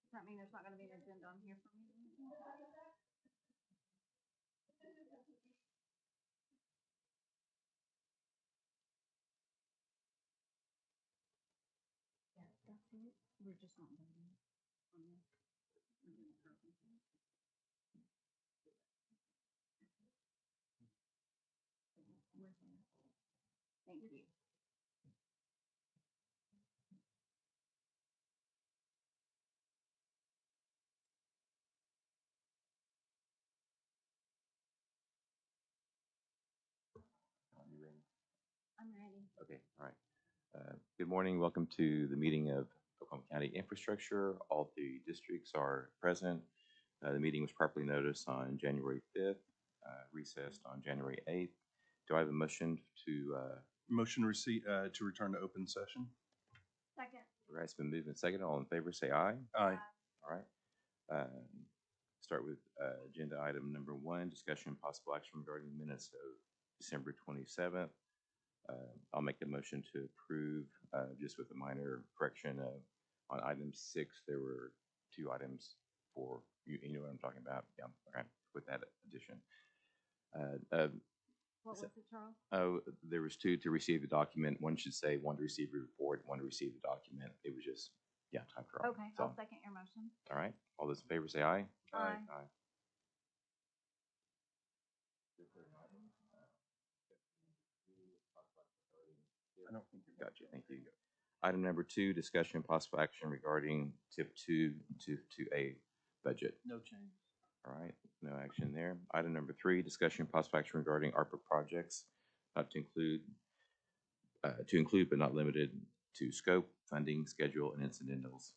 Does that mean there's not gonna be an agenda on here for me? Yeah, that's it. We're just not voting on this. Thank you. You ready? I'm ready. Okay, all right. Good morning. Welcome to the meeting of Oklahoma County Infrastructure. All three districts are present. The meeting was properly noticed on January 5th, recessed on January 8th. Do I have a motion to, Motion to return to open session. Second. all right, it's been moved and seconded. All in favor, say aye. Aye. All right. Start with agenda item number 1, discussion and possible action regarding minutes of December 27th. I'll make a motion to approve, just with a minor correction of, on item 6, there were 2 items for, you know what I'm talking about? Yeah, okay, with that addition. What was it, Charles? Oh, there was 2 to receive the document. One should say 1 to receive the report, 1 to receive the document. It was just, yeah, time for all. Okay, So, I'll second your motion. all right, all those in favor say aye. Aye. Aye. I don't think you're. Gotcha, thank you. Item number 2, discussion and possible action regarding tip 2 to 2A budget. No change. All right, no action there. Item number 3, discussion and possible action regarding ARPA projects, not to include but not limited to scope, funding, schedule, and incidentals.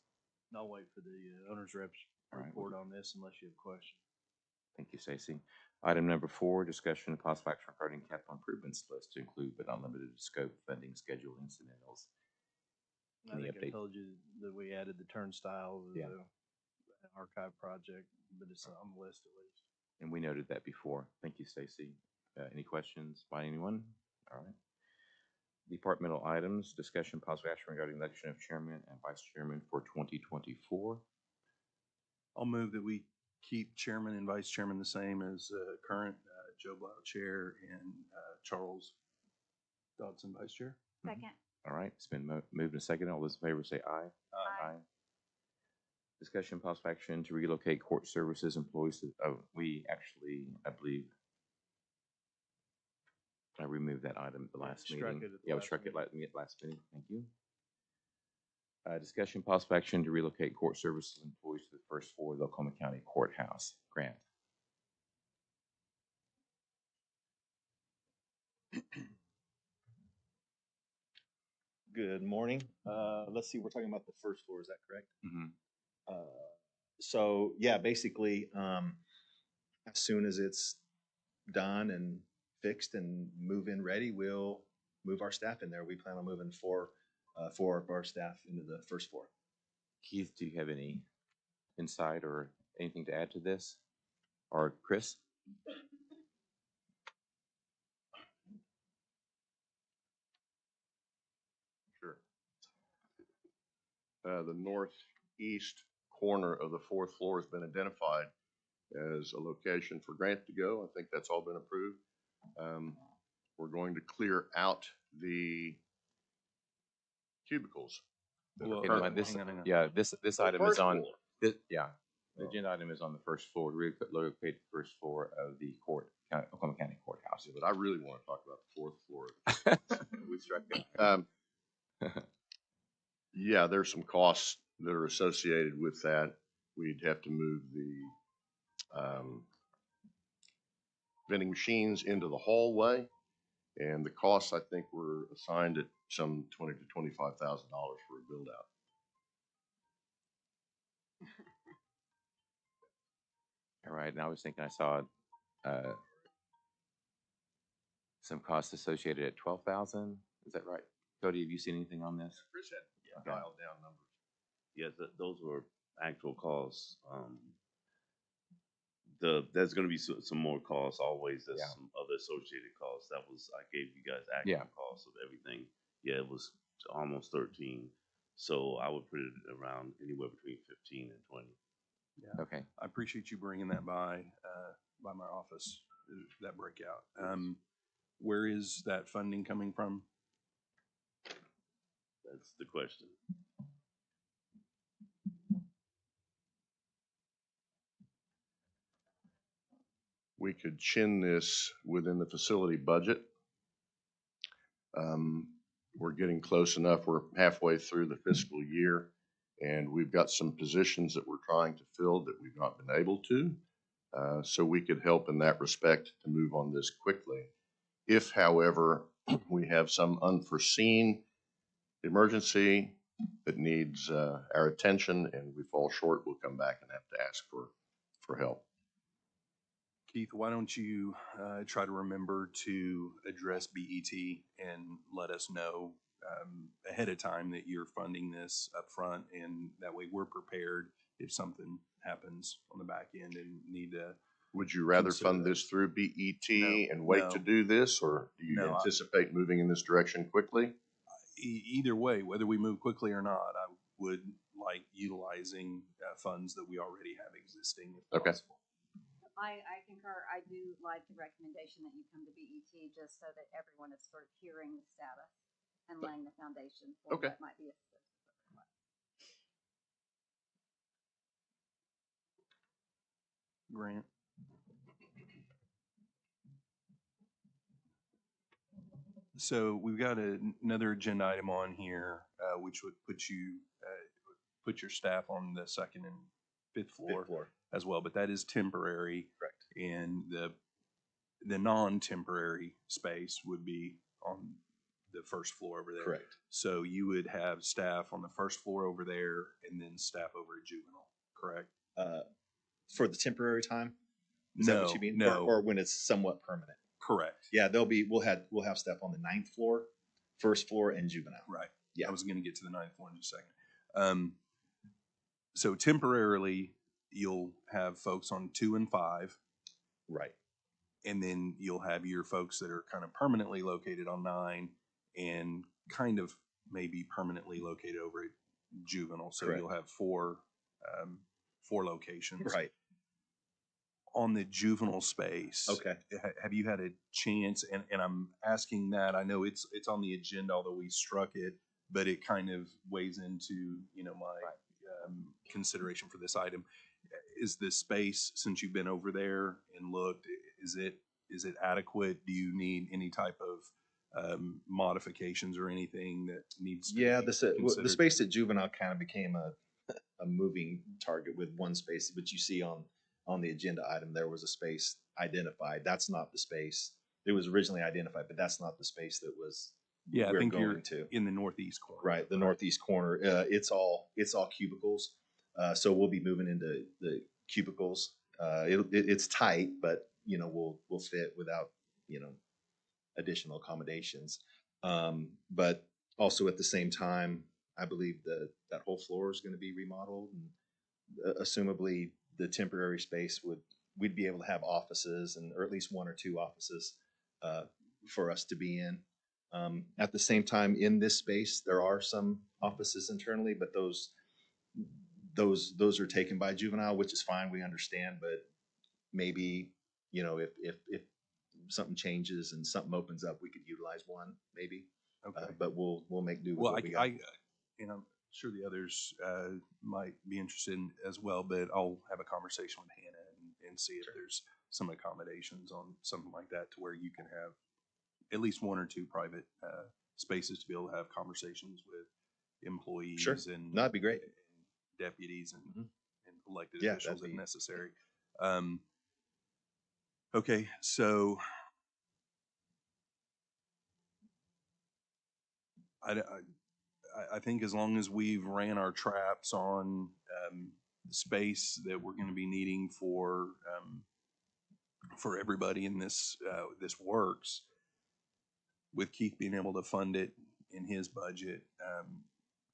I'll wait for the owner's reps All right. report on this unless you have questions. Thank you, Stacy. Item number 4, discussion and possible action regarding capital improvements list to include but not limited to scope, funding, schedule, and incidentals. I Any think I update? told you that we added the turnstile, Yeah. the archive project, but it's on the list at least. And we noted that before. Thank you, Stacy. Any questions by anyone? All right. Departmental items, discussion, possible action regarding election of chairman and vice chairman for 2024. I'll move that we keep chairman and vice chairman the same as current, Joe Blau chair and Charles Dodson vice chair. Second. All right, it's been moved and seconded. All those in favor say aye. Aye. Discussion, possible action to relocate court services employees to, we actually, I believe, I removed that item at the last struck meeting. it at the Yeah, we last struck it meeting. last meeting. Thank you. Discussion, possible action to relocate court services employees to the first floor of the Oklahoma County Courthouse. Grant. Good morning. Let's see, we're talking about the first floor, is that correct? Mm-hmm. So yeah, basically, as soon as it's done and fixed and move-in ready, we'll move our staff in there. We plan on moving four of our staff into the first floor. Keith, do you have any insight or anything to add to this? Or Chris? Sure. The northeast corner of the 4th floor has been identified as a location for Grant to go. I think that's all been approved. We're going to clear out the cubicles. Okay, now this, yeah, this item is on, this, yeah, the agenda item is on the first floor. We locate the first floor of the Oklahoma County Courthouse. Yeah, but I really want to talk about the 4th floor. We struck it. Yeah, there's some costs that are associated with that. We'd have to move the vending machines into the hallway, and the costs I think were assigned at some $20,000 to $25,000 for a build out. All right, and I was thinking I saw some costs associated at 12,000. Is that right? Cody, have you seen anything on this? Chris had Okay. dialed down numbers. Yes, those were actual costs. There's going to be some more costs always. There's some other associated costs. That was, I gave you guys actual costs of everything. Yeah, it was almost 13. So I would put it around anywhere between 15 and 20. Yeah. Okay. I appreciate you bringing that by my office, that breakout. Where is that funding coming from? That's the question. We could chin this within the facility budget. We're getting close enough. We're halfway through the fiscal year, and we've got some positions that we're trying to fill that we've not been able to. So we could help in that respect to move on this quickly. If, however, we have some unforeseen emergency that needs our attention and we fall short, we'll come back and have to ask for help. Keith, why don't you try to remember to address BET and let us know ahead of time that you're funding this up front, and that way we're prepared if something happens on the back end and need to. Would you rather Consider fund that. this through BET No, and wait no. to do this, or do you No, anticipate moving in this direction quickly? Either way, whether we move quickly or not, I would like utilizing funds that we already have existing if Okay. possible. I concur. I do like the recommendation that you come to BET just so that everyone is sort of hearing the status and laying the foundation for Okay. what might be a Grant? So we've got another agenda item on here, which would put you, put your staff on the second and fifth floor as well, but that is temporary. Correct. And the non-temporary space would be on the first floor over there. Correct. So you would have staff on the first floor over there and then staff over at juvenile, correct? For the temporary time? Is that what you mean? No. Or when it's somewhat permanent? Correct. Yeah, we'll have staff on the 9th floor, first floor, and juvenile. Right. Yeah. I was going to get to the 9th floor in just a second. So temporarily, you'll have folks on 2 and 5, Right. and then you'll have your folks that are kind of permanently located on 9 and kind of maybe permanently located over at juvenile. So Correct. you'll have four locations. Right. On the juvenile space, Okay. have you had a chance, and I'm asking that, I know it's on the agenda, although we struck it, but it kind of weighs into, my consideration for this item. Is the space, since you've been over there and looked, is it adequate? Do you need any type of modifications or anything that needs to be considered? The space at juvenile kind of became a moving target with one space, but you see on the agenda item, there was a space identified. That's not the space. It was originally identified, but that's not the space that was. Yeah, I think you're to. in the northeast corner. Right, the northeast corner. It's all cubicles. So we'll be moving into the cubicles. It's tight, but we'll fit without additional accommodations. But also at the same time, I believe that whole floor is going to be remodeled, and assumably the temporary space we'd be able to have offices, or at least 1 or 2 offices for us to be in. At the same time, in this space, there are some offices internally, but those are taken by juvenile, which is fine. We understand, but maybe if something changes and something opens up, we could utilize one maybe. Okay. But we'll make do with Well, what we got. and I'm sure the others might be interested in as well, but I'll have a conversation with Hannah and see if there's some accommodations on something like that to where you can have at least 1 or 2 private spaces to be able to have conversations with employees. Sure. And No, that'd be great. and deputies and, Mhm. and elected Yeah, officials that'd if be- necessary. Okay, so I think as long as we've ran our traps on the space that we're going to be needing for everybody in this works, with Keith being able to fund it in his budget,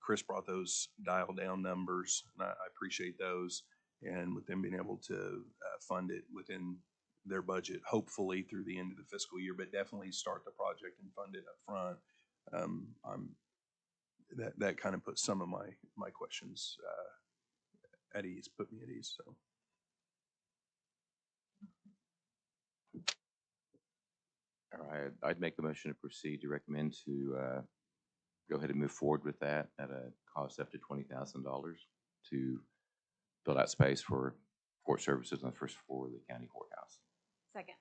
Chris brought those dial down numbers, and I appreciate those, and with them being able to fund it within their budget, hopefully through the end of the fiscal year, but definitely start the project and fund it up front. I'm that kind of puts some of my questions at ease, put me at ease, so. All right, I'd make the motion to proceed to recommend to go ahead and move forward with that at a cost up to $20,000 to build out space for court services on the first floor of the county courthouse. Second.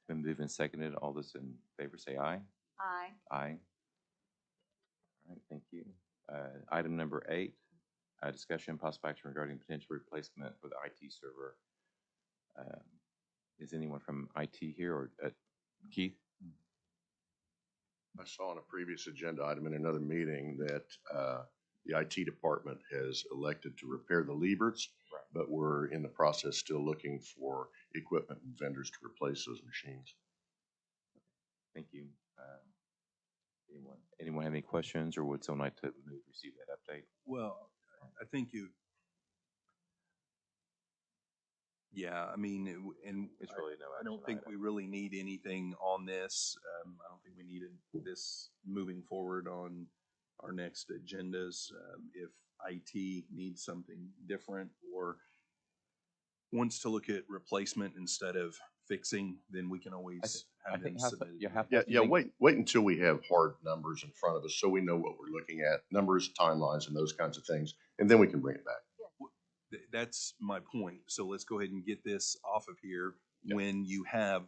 Been moved and seconded. All those in favor say aye. Aye. Aye. All right, thank you. Item number 8, discussion and possible action regarding potential replacement for the IT server. Is anyone from IT here, or Keith? I saw on a previous agenda item in another meeting that the IT department has elected to repair the Lieberts, Right. but we're in the process still looking for equipment and vendors to replace those machines. Thank you. Anyone have any questions, or would someone like to receive that update? Well, I think yeah, I mean, and It's really no I action don't think item. we really need anything on this. I don't think we needed this moving forward on our next agendas. If IT needs something different or wants to look at replacement instead of fixing, then we can always have them submitted. Wait until we have hard numbers in front of us so we know what we're looking at, numbers, timelines, and those kinds of things, and then we can bring it back. That's my point. So let's go ahead and get this off of here. Yeah. When you have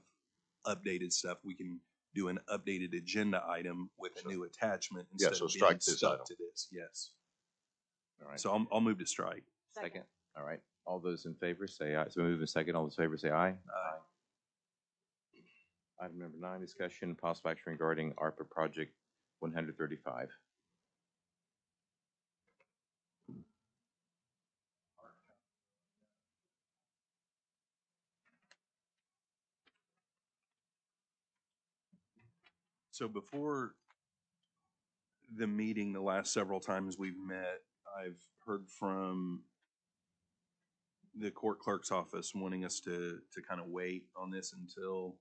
updated stuff, we can do an updated agenda item with a new attachment Yeah, instead so of being strike this stuck item. to this. Yes. All right. So I'll move to strike. Second. All right. All those in favor say aye. So we move in second. All those in favor say aye. Aye. Item number 9, discussion and possible action regarding ARPA project 135. So before the meeting, the last several times we've met, I've heard from the court clerk's office wanting us to kind of wait on this until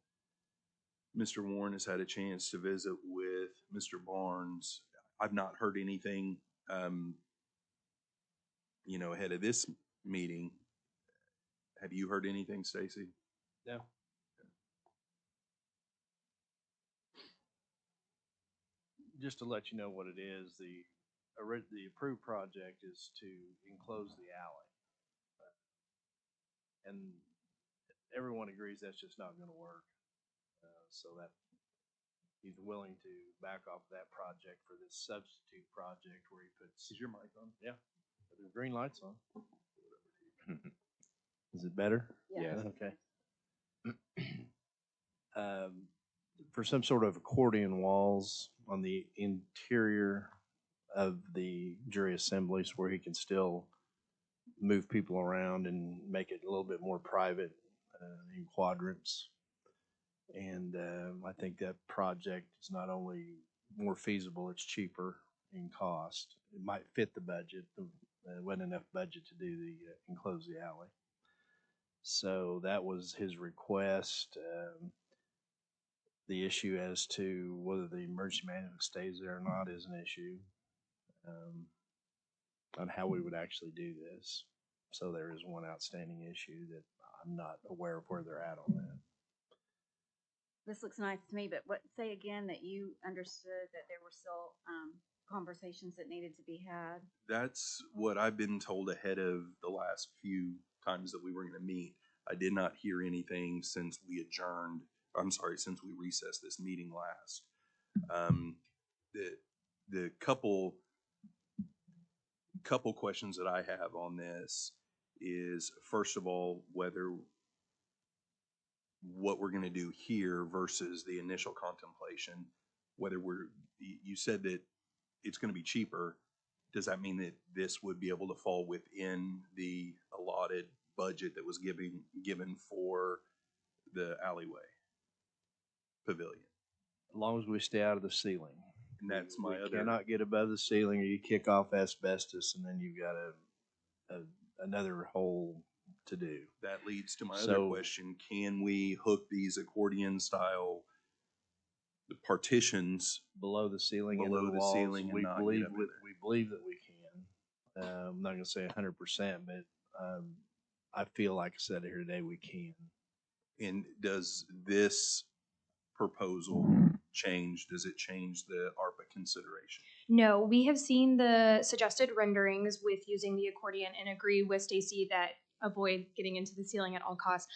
Mr. Warren has had a chance to visit with Mr. Barnes. I've not heard anything, ahead of this meeting. Have you heard anything, Stacy? No. Just to let you know what it is, the approved project is to enclose the alley. And everyone agrees that's just not gonna work. So that he's willing to back off that project for this substitute project where he puts. Is your mic on? Yeah, the green light's on. Is it better? Yes. Okay. For some sort of accordion walls on the interior of the jury assemblies where he can still move people around and make it a little bit more private in quadrants. And I think that project is not only more feasible, it's cheaper in cost. It might fit the budget. There wasn't enough budget to do the enclose the alley. So that was his request. The issue as to whether the emergency management stays there or not is an issue on how we would actually do this. So there is one outstanding issue that I'm not aware of where they're at on that. This looks nice to me, but say again that you understood that there were still conversations that needed to be had. That's what I've been told ahead of the last few times that we were going to meet. I did not hear anything since we adjourned. I'm sorry, since we recessed this meeting last. The couple questions that I have on this is, first of all, what we're going to do here versus the initial contemplation, you said that it's going to be cheaper. Does that mean that this would be able to fall within the allotted budget that was given for the alleyway pavilion? As long as we stay out of the ceiling. And that's We my other. cannot get above the ceiling or you kick off asbestos and then you've got another hole to do. That leads to my other So- question. Can we hook these accordion style partitions. below the ceiling and Below the the walls. ceiling and We not get believe up in we, there. we believe that we can. I'm not gonna say 100%, but I feel like I said it here today, we can. And does this proposal change, does it change the ARPA consideration? No, we have seen the suggested renderings with using the accordion and agree with Stacy that avoid getting into the ceiling at all costs.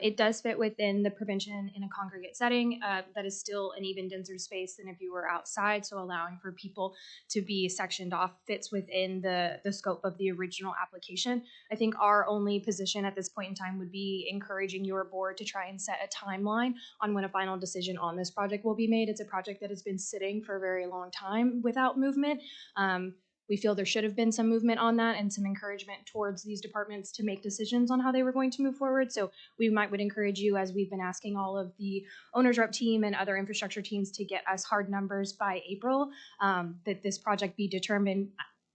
It does fit within the prevention in a congregate setting. That is still an even denser space than if you were outside, so allowing for people to be sectioned off fits within the scope of the original application. I think our only position at this point in time would be encouraging your board to try and set a timeline on when a final decision on this project will be made. It's a project that has been sitting for a very long time without movement. We feel there should have been some movement on that and some encouragement towards these departments to make decisions on how they were going to move forward. So we would encourage you, as we've been asking all of the owners rep team and other infrastructure teams to get us hard numbers by April, that this project be determined.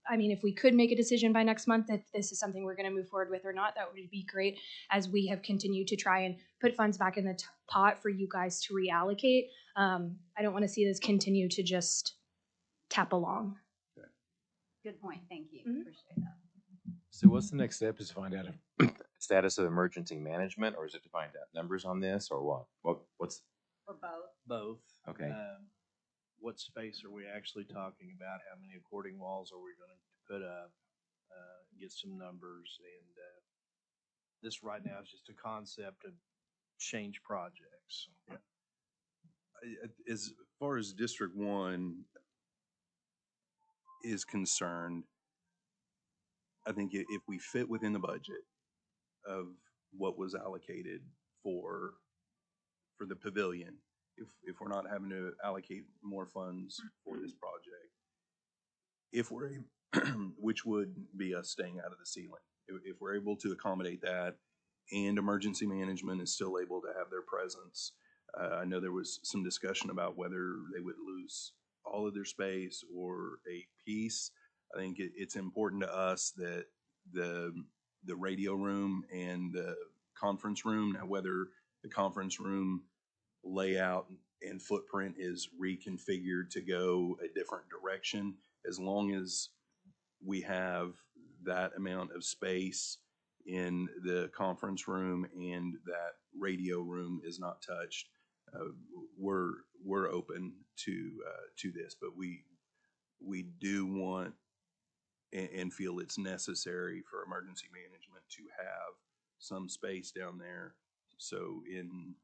I mean, if we could make a decision by next month that this is something we're going to move forward with or not, that would be great, as we have continued to try and put funds back in the pot for you guys to reallocate. I don't want to see this continue to just tap along. Good point. Thank you. Mhm. Appreciate that. So what's the next step, is to find out status of emergency management, or is it to find out numbers on this, or what? What's, Or both. Both. okay, What space are we actually talking about? How many accordion walls are we going to put up? Get some numbers, and this right now is just a concept of change projects. As far as District 1 is concerned, I think if we fit within the budget of what was allocated for the pavilion, if we're not having to allocate more funds for this project, if we're which would be us staying out of the ceiling, if we're able to accommodate that, and emergency management is still able to have their presence. I know there was some discussion about whether they would lose all of their space or a piece. I think it's important to us that the radio room and the conference room, now whether the conference room layout and footprint is reconfigured to go a different direction, as long as we have that amount of space in the conference room and that radio room is not touched, we're open to this. But we do want and feel it's necessary for emergency management to have some space down there. So in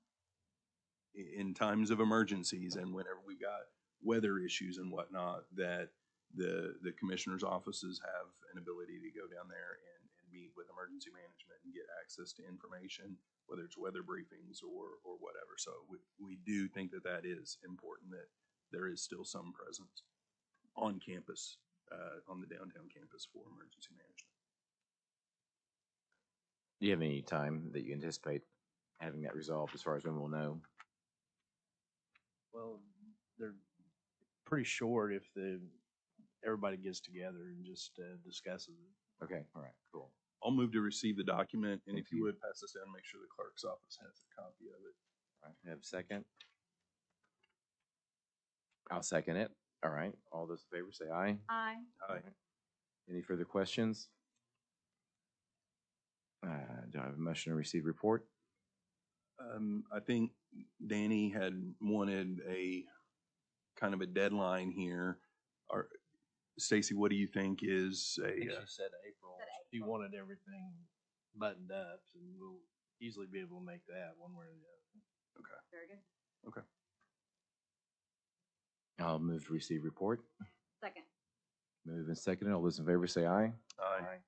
times of emergencies and whenever we've got weather issues and whatnot, that the commissioner's offices have an ability to go down there and meet with emergency management and get access to information, whether it's weather briefings or whatever. So we do think that is important, that there is still some presence on campus, on the downtown campus for emergency management. do you have any time that you anticipate having that resolved, as far as when we'll know? Well, they're pretty short if everybody gets together and just discusses it. Okay, all right, cool. I'll move to receive the document, and Thank if you you. would pass this down, make sure the clerk's office has a copy of it. All right, have a second? I'll second it. All right, all those in favor say aye. Aye. Aye. Any further questions? Do I have a motion to receive report? I think Danny had wanted a kind of a deadline here. Or Stacy, what do you think is I think a? she said April. Said She April. wanted everything buttoned up, and we'll easily be able to make that one way or the other. Very good. I'll move to receive report. Second. Move and second. All those in favor say aye. Aye.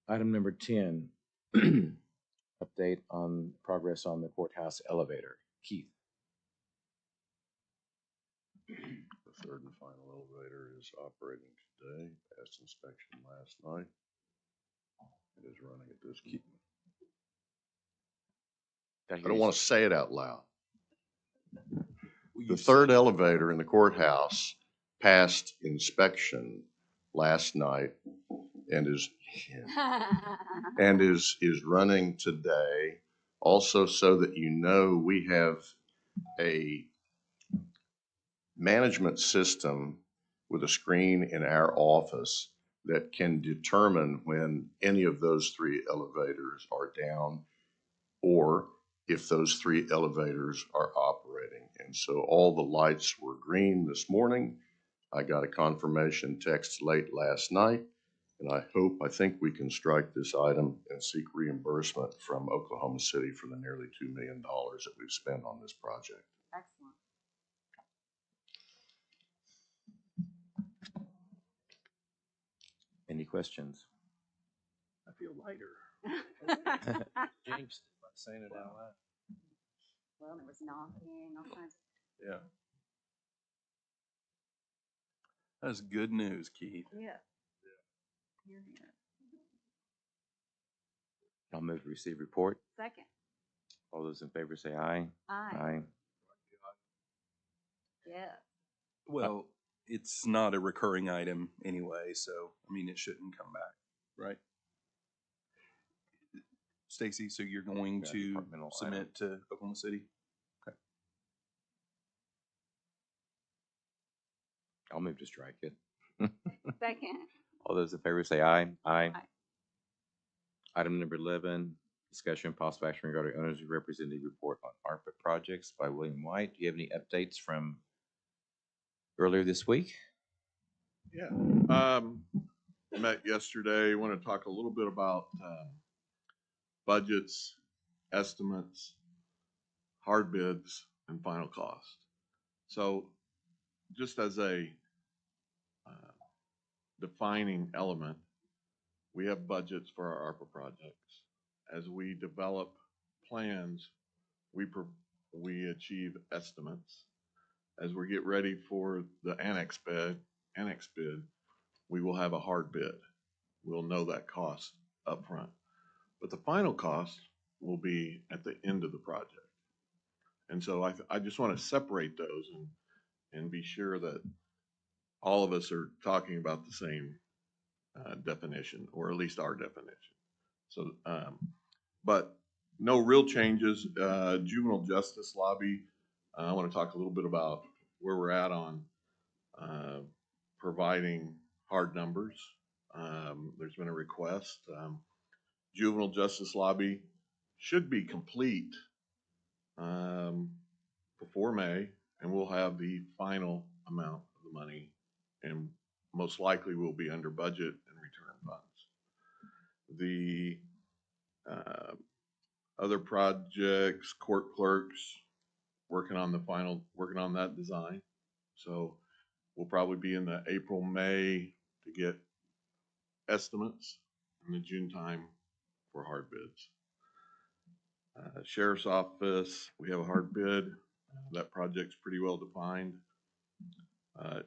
Item number 10, update on progress on the courthouse elevator. Keith. The third and final elevator is operating today, passed inspection last night. It is running at this moment. I don't want to say it out loud. The third elevator in the courthouse passed inspection last night and is running today. Also, so that you know, we have a management system with a screen in our office that can determine when any of those three elevators are down or if those three elevators are operating. And so all the lights were green this morning. I got a confirmation text late last night, and I think we can strike this item and seek reimbursement from Oklahoma City for the nearly $2 million that we've spent on this project. Excellent. Any questions? I feel lighter. Jinxed it by saying it out loud. Well, there was knocking, all kinds of. Yeah. That's good news, Keith. Yeah. Here, here. I'll move to receive report. Second. All those in favor say aye. Aye. Yeah. Well, it's not a recurring item anyway, so, I mean, it shouldn't come back, right? Stacy, so you're going Yeah, to departmental submit to Oklahoma City? I'll move to strike it. Second. All those in favor say aye. Aye. Aye. Item number 11, discussion and possible action regarding owner's representative report on ARPA projects by William White. Do you have any updates from earlier this week? Yeah. Met yesterday. Want to talk a little bit about budgets, estimates, hard bids, and final cost. So just as a defining element, we have budgets for our ARPA projects. As we develop plans, we achieve estimates. As we get ready for the annex bid, we will have a hard bid. We'll know that cost up front. But the final cost will be at the end of the project. And so I just want to separate those and be sure that all of us are talking about the same definition, or at least our definition. So, but no real changes. Juvenile justice lobby, I want to talk a little bit about where we're at on providing hard numbers. There's been a request. Juvenile justice lobby should be complete before May, and we'll have the final amount of the money, and most likely we'll be under budget and return funds. The other projects, court clerks, working on that design. So we'll probably be in the April, May to get estimates, in the June time for hard bids. Sheriff's office, we have a hard bid. That project's pretty well defined.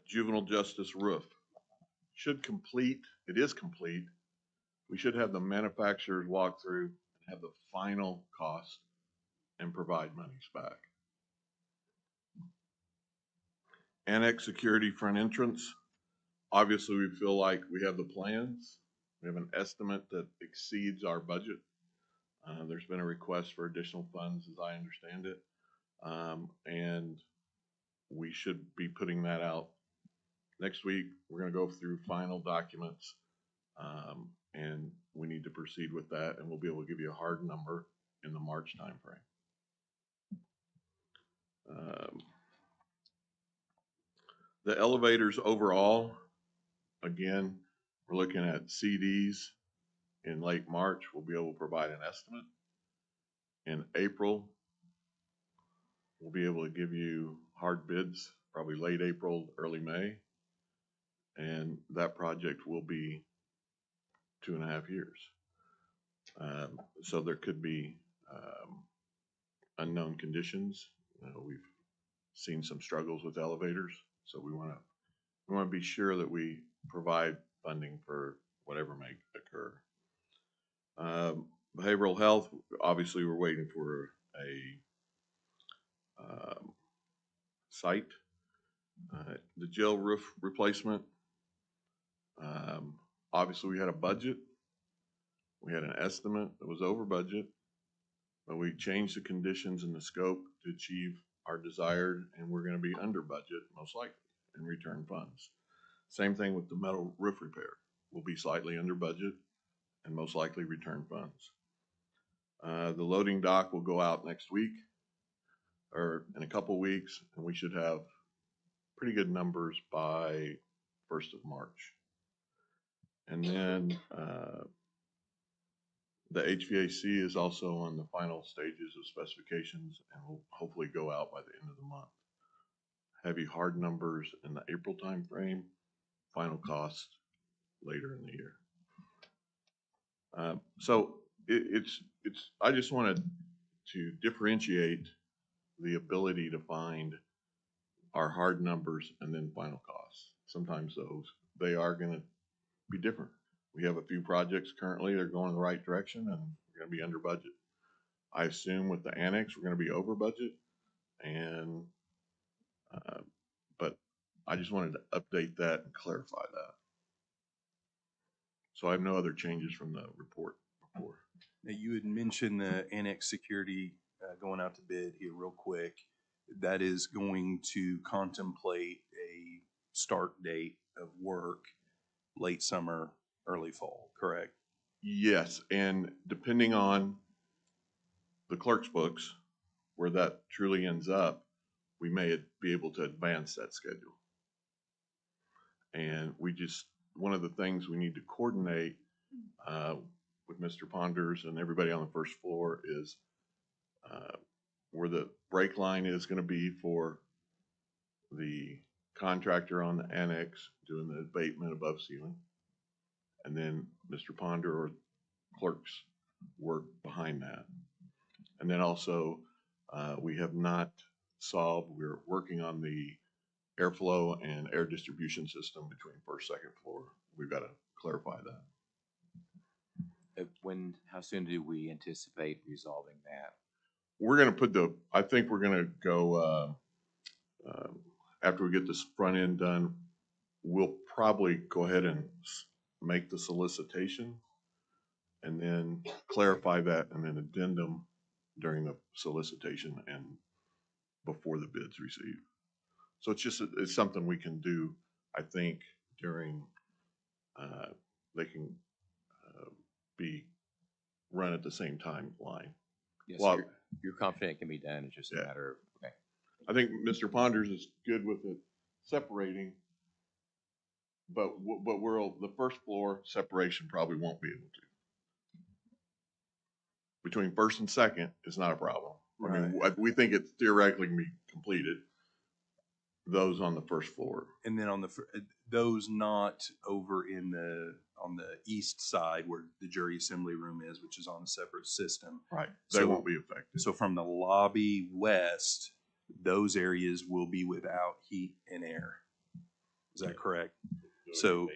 Juvenile justice roof should complete. It is complete. We should have the manufacturers walk through and have the final cost and provide monies back. Annex security front entrance. Obviously, we feel like we have the plans. We have an estimate that exceeds our budget. There's been a request for additional funds, as I understand it. And we should be putting that out next week. We're going to go through final documents, and we need to proceed with that, and we'll be able to give you a hard number in the March timeframe. The elevators overall, again, we're looking at CDs in late March. We'll be able to provide an estimate. In April, we'll be able to give you hard bids, probably late April, early May. And that project will be 2.5 years. So there could be unknown conditions. We've seen some struggles with elevators, so we want to be sure that we provide funding for whatever may occur. Behavioral health, obviously, we're waiting for a site. The jail roof replacement. Obviously, we had a budget. We had an estimate that was over budget, but we changed the conditions and the scope to achieve are desired, and we're gonna be under budget, most likely, in return funds. Same thing with the metal roof repair. We'll be slightly under budget and most likely return funds. The loading dock will go out next week, or in a couple weeks, and we should have pretty good numbers by 1st of March. And then the HVAC is also on the final stages of specifications and will hopefully go out by the end of the month. Heavy hard numbers in the April timeframe, final cost later in the year. So I just wanted to differentiate the ability to find our hard numbers and then final costs. Sometimes they are gonna be different. We have a few projects currently that are going in the right direction and we're gonna be under budget. I assume with the annex, we're gonna be over budget, and but I just wanted to update that and clarify that. So I have no other changes from the report before. Now, you had mentioned the annex security going out to bid here real quick. That is going to contemplate a start date of work late summer, early fall, correct? Yes, and depending on the clerk's books, where that truly ends up, we may be able to advance that schedule. And one of the things we need to coordinate with Mr. Ponders and everybody on the first floor is where the break line is going to be for the contractor on the annex doing the abatement above ceiling. And then Mr. Ponder or clerk's work behind that. And then also, we have not solved, we're working on the airflow and air distribution system between first, second floor. We've got to clarify that. How soon do we anticipate resolving that? We're going to I think we're going to go, after we get this front end done, we'll probably go ahead and make the solicitation and then clarify that and then addendum during the solicitation and before the bid's received. So it's something we can do, I think, during, they can be run at the same timeline. Yes, Well, you're confident it can be done. It's just a matter of, okay. I think Mr. Ponders is good with it separating, but the first floor separation probably won't be able to. Between first and second is not a problem. Right. I mean, we think it theoretically can be completed. Those on the first floor. And then on those not over on the east side where the jury assembly room is, which is on a separate system. Right. They won't be affected. So from the lobby west, those areas will be without heat and air. Is that correct? So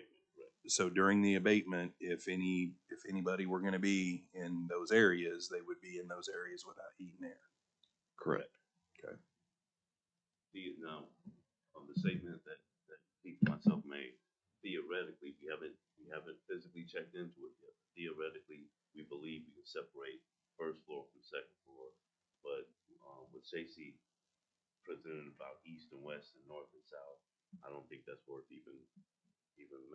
during the abatement, if anybody were going to be in those areas, they would be in those areas without heat and air. Correct. Okay. Now, on the statement that Pete and myself made, theoretically, we haven't physically checked into it yet. Theoretically, we believe we can separate first floor from second floor, but with Stacy presented about east and west and north and south, I don't think that's worth even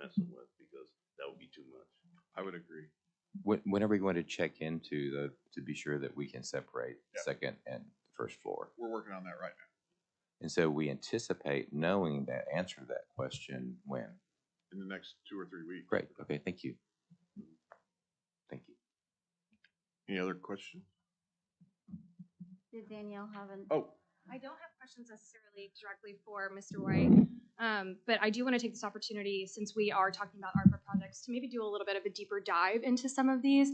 messing with because that would be too much. I would agree. When are we going to check into to be sure that we can separate second and first floor? We're working on that right now. And so we anticipate knowing that answer to that question when? In the next 2 or 3 weeks. Great. Okay. Thank you. Thank you. Any other questions? Did Danielle have an? Oh, I don't have questions necessarily directly for Mr. White, but I do want to take this opportunity, since we are talking about ARPA projects, to maybe do a little bit of a deeper dive into some of these.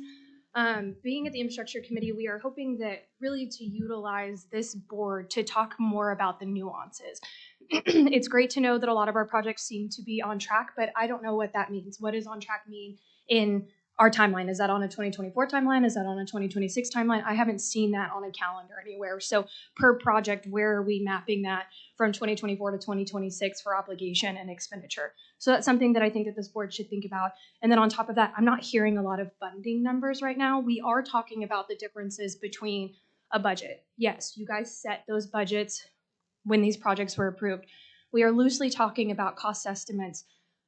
Being at the infrastructure committee, we are hoping that really to utilize this board to talk more about the nuances. It's great to know that a lot of our projects seem to be on track, but I don't know what that means. What does on track mean in our timeline? Is that on a 2024 timeline? Is that on a 2026 timeline? I haven't seen that on a calendar anywhere. So per project, where are we mapping that from 2024 to 2026 for obligation and expenditure? So that's something that I think that this board should think about. And then on top of that, I'm not hearing a lot of funding numbers right now. We are talking about the differences between a budget. Yes, you guys set those budgets when these projects were approved. We are loosely talking about cost estimates.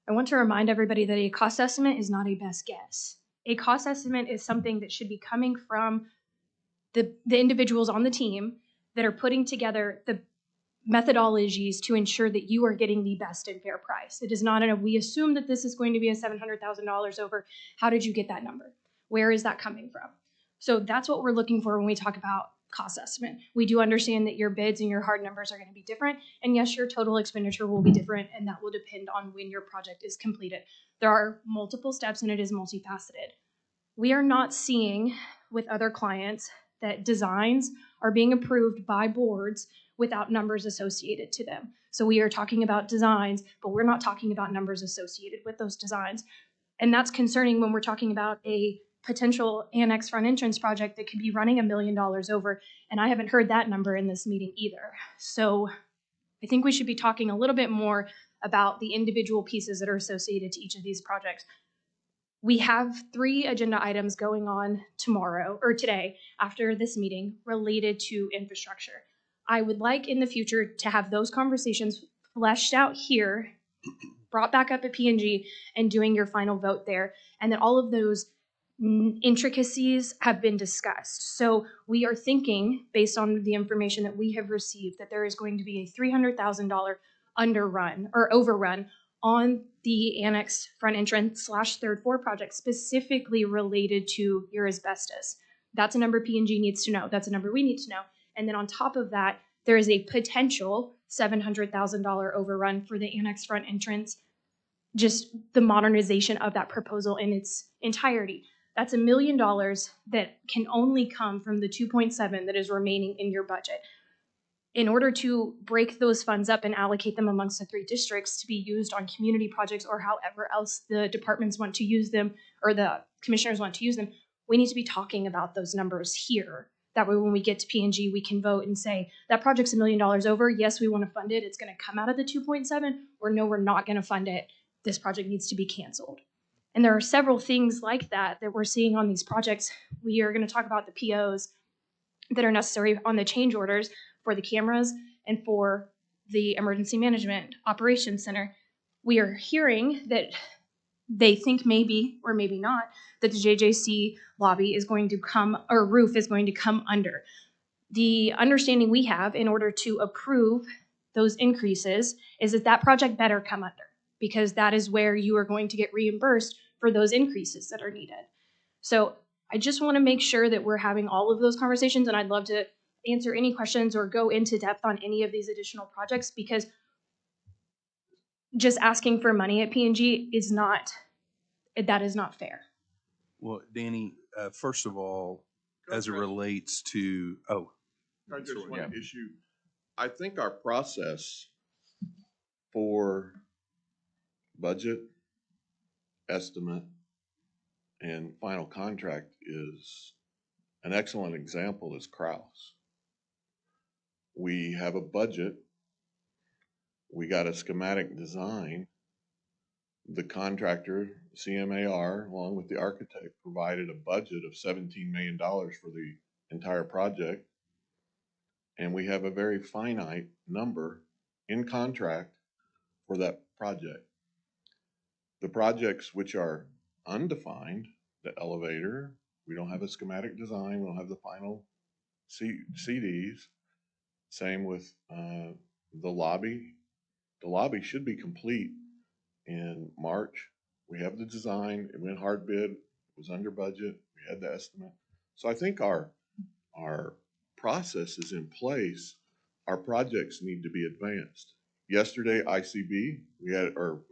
I want to remind everybody that a cost estimate is not a best guess. A cost estimate is something that should be coming from the individuals on the team that are putting together the methodologies to ensure that you are getting the best and fair price. It is not we assume that this is going to be a $700,000 over. How did you get that number? Where is that coming from? So that's what we're looking for when we talk about cost estimate. We do understand that your bids and your hard numbers are going to be different. And yes, your total expenditure will be different, and that will depend on when your project is completed. There are multiple steps and it is multifaceted. We are not seeing with other clients that designs are being approved by boards without numbers associated to them. So we are talking about designs, but we're not talking about numbers associated with those designs. And that's concerning when we're talking about a potential annex front entrance project that could be running $1 million over. And I haven't heard that number in this meeting either. So I think we should be talking a little bit more about the individual pieces that are associated to each of these projects. We have 3 agenda items going on tomorrow or today after this meeting related to infrastructure. I would like in the future to have those conversations fleshed out here, brought back up at P&G, and doing your final vote there, and that all of those intricacies have been discussed. So we are thinking, based on the information that we have received, that there is going to be a $300,000 underrun or overrun on the annex front entrance / third floor project specifically related to your asbestos. That's a number P&G needs to know. That's a number we need to know. And then on top of that, there is a potential $700,000 overrun for the annex front entrance, just the modernization of that proposal in its entirety. That's $1 million that can only come from the 2.7 that is remaining in your budget. In order to break those funds up and allocate them amongst the 3 districts to be used on community projects or however else the departments want to use them or the commissioners want to use them, we need to be talking about those numbers here. That way when we get to P&G, we can vote and say, that project's $1 million over. Yes, we want to fund it. It's going to come out of the 2.7, or no, we're not going to fund it. This project needs to be canceled. And there are several things like that that we're seeing on these projects. We are going to talk about the POs that are necessary on the change orders for the cameras and for the emergency management operations center. We are hearing that they think maybe, or maybe not, that the JJC lobby is going to come, or roof is going to come under. The understanding we have in order to approve those increases is that that project better come under, because that is where you are going to get reimbursed for those increases that are needed. So I just want to make sure that we're having all of those conversations, and I'd love to answer any questions or go into depth on any of these additional projects, because just asking for money at P&G is not fair. Well, Danny, first of all, as it relates to, I just want to issue, I think our process for budget, estimate, and final contract is an excellent example is Kraus. We have a budget, we got a schematic design, the contractor, CMAR, along with the architect, provided a budget of $17 million for the entire project. And we have a very finite number in contract for that project. The projects which are undefined, the elevator, we don't have a schematic design, we don't have the final CDs. Same with the lobby. The lobby should be complete in March. We have the design, it went hard bid, it was under budget, we had the estimate. So I think our process is in place. Our projects need to be advanced. Yesterday, ICB,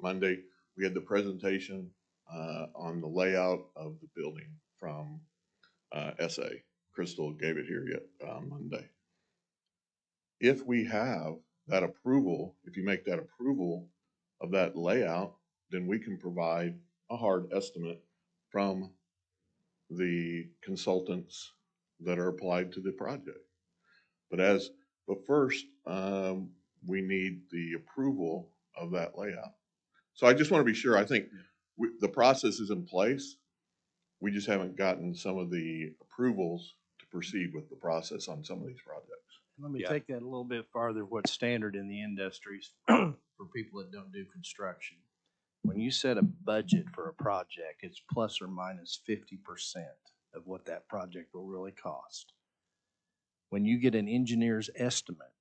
Monday, we had the presentation on the layout of the building from SA. Crystal gave it here on Monday. If we have that approval, if you make that approval of that layout, then we can provide a hard estimate from the consultants that are applied to the project. But first, we need the approval of that layout. So I just want to be sure, I think the process is in place. We just haven't gotten some of the approvals to proceed with the process on some of these projects. Let me Yeah. take that a little bit farther. What's standard in the industries for people that don't do construction? When you set a budget for a project, it's plus or minus 50% of what that project will really cost. When you get an engineer's estimate,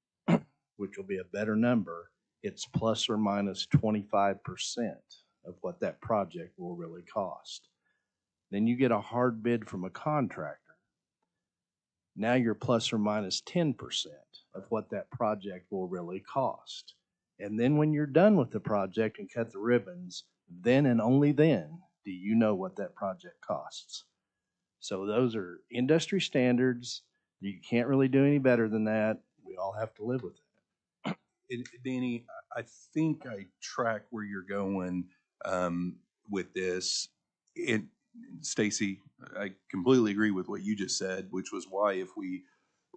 which will be a better number, it's plus or minus 25% of what that project will really cost. Then you get a hard bid from a contractor. Now you're plus or minus 10% of what that project will really cost. And then when you're done with the project and cut the ribbons, then and only then do you know what that project costs. So those are industry standards. You can't really do any better than that. We all have to live with it. Danny, I think I track where you're going with this. Stacy, I completely agree with what you just said, which was why if we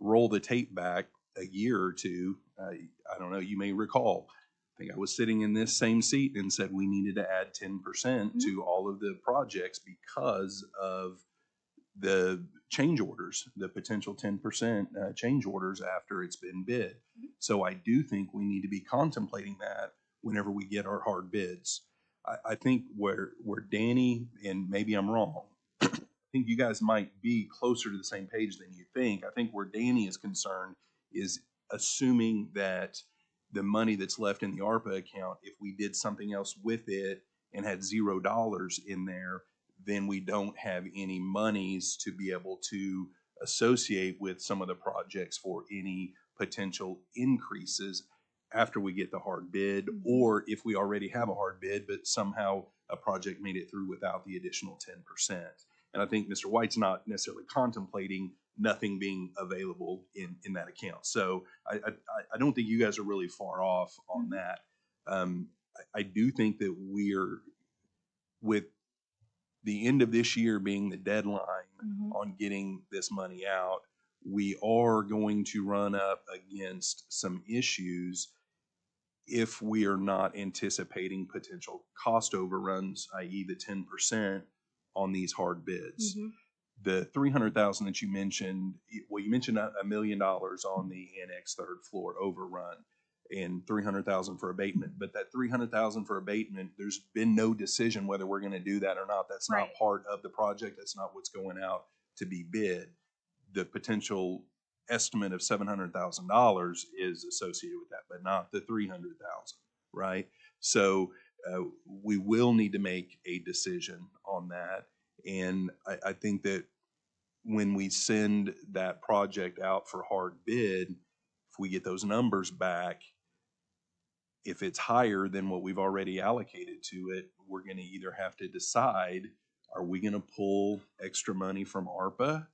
roll the tape back a year or two, I don't know, you may recall, I think I was sitting in this same seat and said we needed to add 10% to all of the projects because of the change orders, the potential 10% change orders after it's been bid. So I do think we need to be contemplating that whenever we get our hard bids. I think where Danny, and maybe I'm wrong, I think you guys might be closer to the same page than you think. I think where Danny is concerned is assuming that the money that's left in the ARPA account, if we did something else with it and had $0 in there, then we don't have any monies to be able to associate with some of the projects for any potential increases after we get the hard bid, or if we already have a hard bid, but somehow a project made it through without the additional 10%. And I think Mr. White's not necessarily contemplating nothing being available in that account. So I don't think you guys are really far off on that. I do think that we're, with the end of this year being the deadline on getting this money out, we are going to run up against some issues if we are not anticipating potential cost overruns, i.e. the 10% on these hard bids. The $300,000 that you mentioned, well, you mentioned $1 million on the annex third floor overrun and $300,000 for abatement, but that $300,000 for abatement, there's been no decision whether we're going to do that or not. That's not part of the project. That's not what's going out to be bid. The potential estimate of $700,000 is associated with that, but not the $300,000, right? So we will need to make a decision on that. And I think that when we send that project out for hard bid, if we get those numbers back, if it's higher than what we've already allocated to it, we're going to either have to decide, are we going to pull extra money from ARPA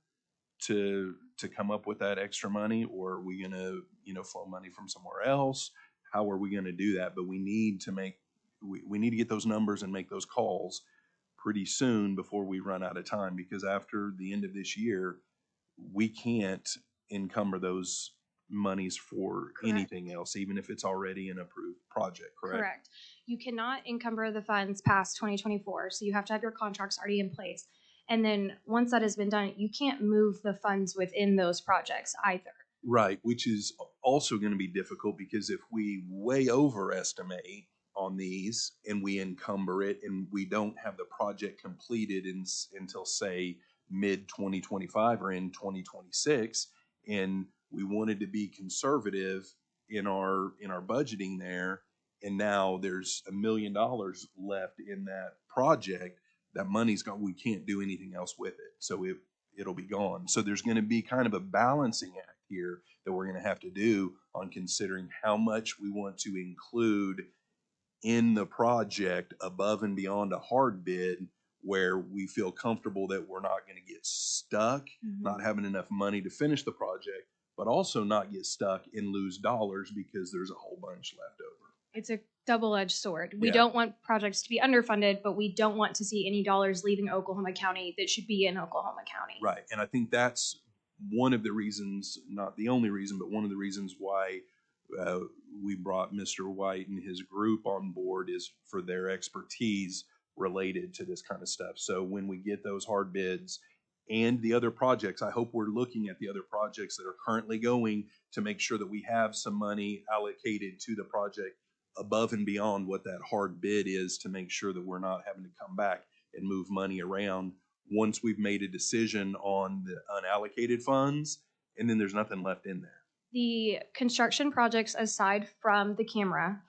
to come up with that extra money, or are we going to, flow money from somewhere else? How are we going to do that? But we need to get those numbers and make those calls pretty soon before we run out of time, because after the end of this year, we can't encumber those monies for anything else, even if it's already an approved project, correct? Correct. You cannot encumber the funds past 2024, so you have to have your contracts already in place. And then once that has been done, you can't move the funds within those projects either. Right, which is also going to be difficult because if we way overestimate on these and we encumber it and we don't have the project completed until say mid 2025 or in 2026, and we wanted to be conservative in our budgeting there, and now there's $1 million left in that project, that money's gone, we can't do anything else with it, so it'll be gone. So there's going to be kind of a balancing act here that we're going to have to do on considering how much we want to include in the project above and beyond a hard bid, where we feel comfortable that we're not going to get stuck, not having enough money to finish the project, but also not get stuck and lose dollars because there's a whole bunch left over. It's a double-edged sword. We Yeah. don't want projects to be underfunded, but we don't want to see any dollars leaving Oklahoma County that should be in Oklahoma County. Right, and I think that's one of the reasons, not the only reason, but one of the reasons why we brought Mr. White and his group on board, is for their expertise related to this kind of stuff. So when we get those hard bids and the other projects. I hope we're looking at the other projects that are currently going to make sure that we have some money allocated to the project above and beyond what that hard bid is, to make sure that we're not having to come back and move money around once we've made a decision on the unallocated funds, and then there's nothing left in there. The construction projects, aside from the camera,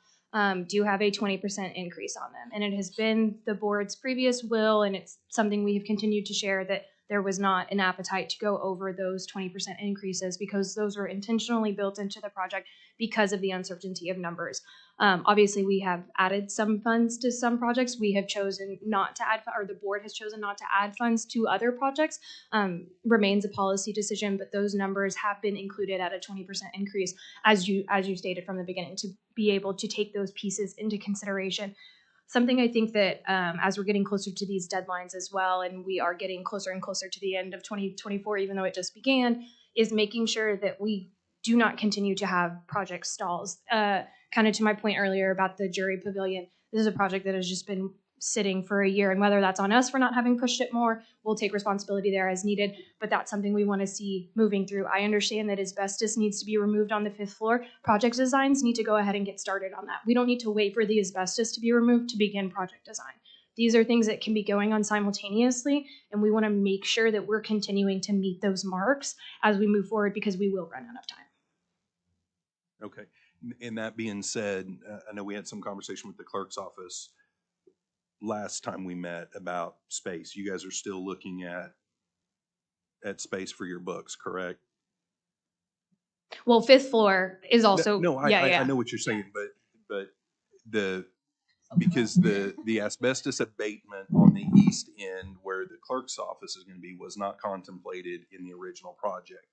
do have a 20% increase on them. And it has been the board's previous will, and it's something we have continued to share, that there was not an appetite to go over those 20% increases, because those were intentionally built into the project because of the uncertainty of numbers. Obviously, we have added some funds to some projects. We have chosen not to add, or the board has chosen not to add funds to other projects. Remains a policy decision, but those numbers have been included at a 20% increase, as you stated from the beginning, to be able to take those pieces into consideration. Something I think that as we're getting closer to these deadlines as well, and we are getting closer and closer to the end of 2024, even though it just began, is making sure that we do not continue to have project stalls. Kind of to my point earlier about the jury pavilion, this is a project that has just been sitting for a year, and whether that's on us for not having pushed it more, we'll take responsibility there as needed, but that's something we want to see moving through. I understand that asbestos needs to be removed on the 5th floor. Project designs need to go ahead and get started on that. We don't need to wait for the asbestos to be removed to begin project design. These are things that can be going on simultaneously, and we want to make sure that we're continuing to meet those marks as we move forward, because we will run out of time. Okay. And that being said, I know we had some conversation with the clerk's office last time we met about space. You guys are still looking at space for your books, correct? Well, 5th floor is also I know what you're saying, but because the asbestos abatement on the east end where the clerk's office is going to be was not contemplated in the original project.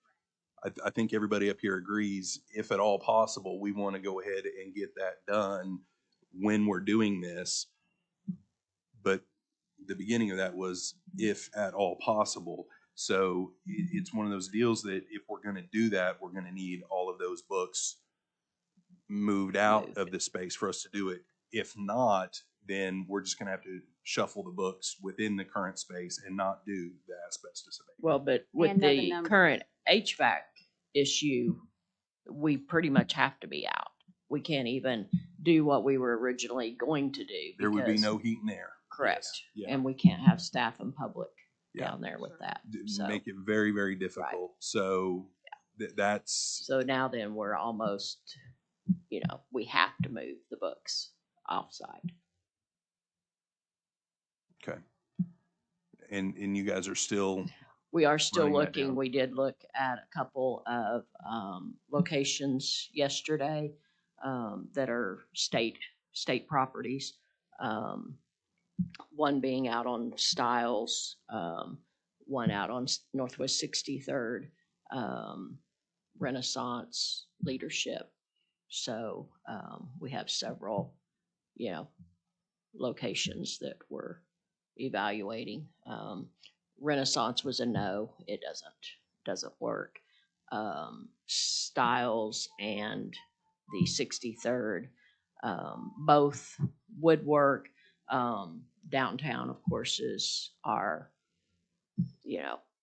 I think everybody up here agrees, if at all possible, we want to go ahead and get that done when we're doing this. But the beginning of that was if at all possible. So it's one of those deals that if we're going to do that, we're going to need all of those books moved out of the space for us to do it. If not, then we're just going to have to shuffle the books within the current space and not do the asbestos abatement. Well, but with And know the the numbers. current HVAC issue, we pretty much have to be out. We can't even do what we were originally going to do. There would be because- no heat and air. Correct. Yes. Yeah. And we can't have staff and public Yeah. down there with that. So, Make it very, very difficult. So that's, so now then we're almost, we have to move the books offside. okay. And you guys are still, We are still Running that looking. down. We did look at a couple of locations yesterday that are state properties. One being out on Stiles, one out on Northwest 63rd, Renaissance, Leadership. So we have several, locations that we're evaluating. Renaissance was a no. It doesn't work. Stiles and the 63rd, both would work. Downtown, of course, is our,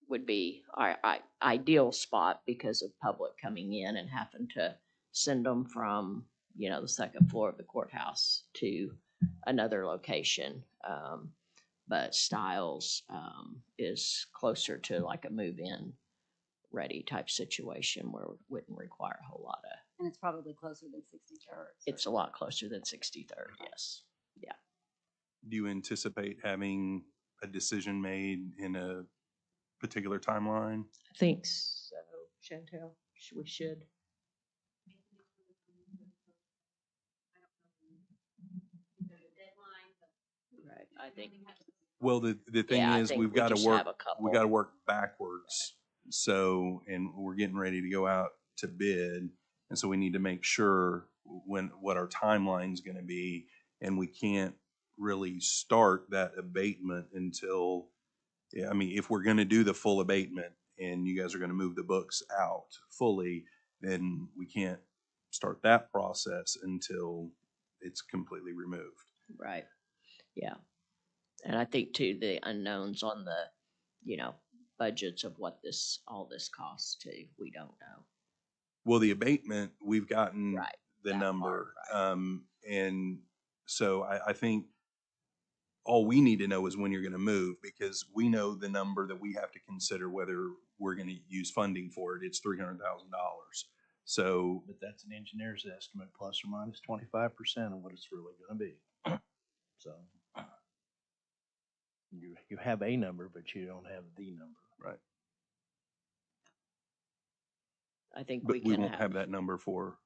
would be our ideal spot because of public coming in and having to send them from, the 2nd floor of the courthouse to another location. But Stiles is closer to like a move-in ready type situation where it wouldn't require a whole lot of. And it's probably closer than 63rd. It's a lot closer than 63rd, yes. Yeah. do you anticipate having a decision made in a particular timeline? I think so, Chantel. We should. Right, I think. Well, the thing Yeah, I is, think we've we got to just work, have a couple. we got to work backwards. So, and we're getting ready to go out to bid. And so we need to make sure what our timeline's going to be. And we can't really start that abatement until, I mean, if we're going to do the full abatement and you guys are going to move the books out fully, then we can't start that process until it's completely removed. Right, yeah. And I think too, the unknowns on the, budgets of what all this costs too. We don't know. Well, the abatement, we've gotten Right, the that number. part, And so I think all we need to know is when you're gonna move, because we know the number that we have to consider whether we're gonna use funding for it. It's $300,000. So, But that's an engineer's estimate, plus or minus 25% of what it's really gonna be. So you have a number, but you don't have the number. right. I think But we we can won't have that number for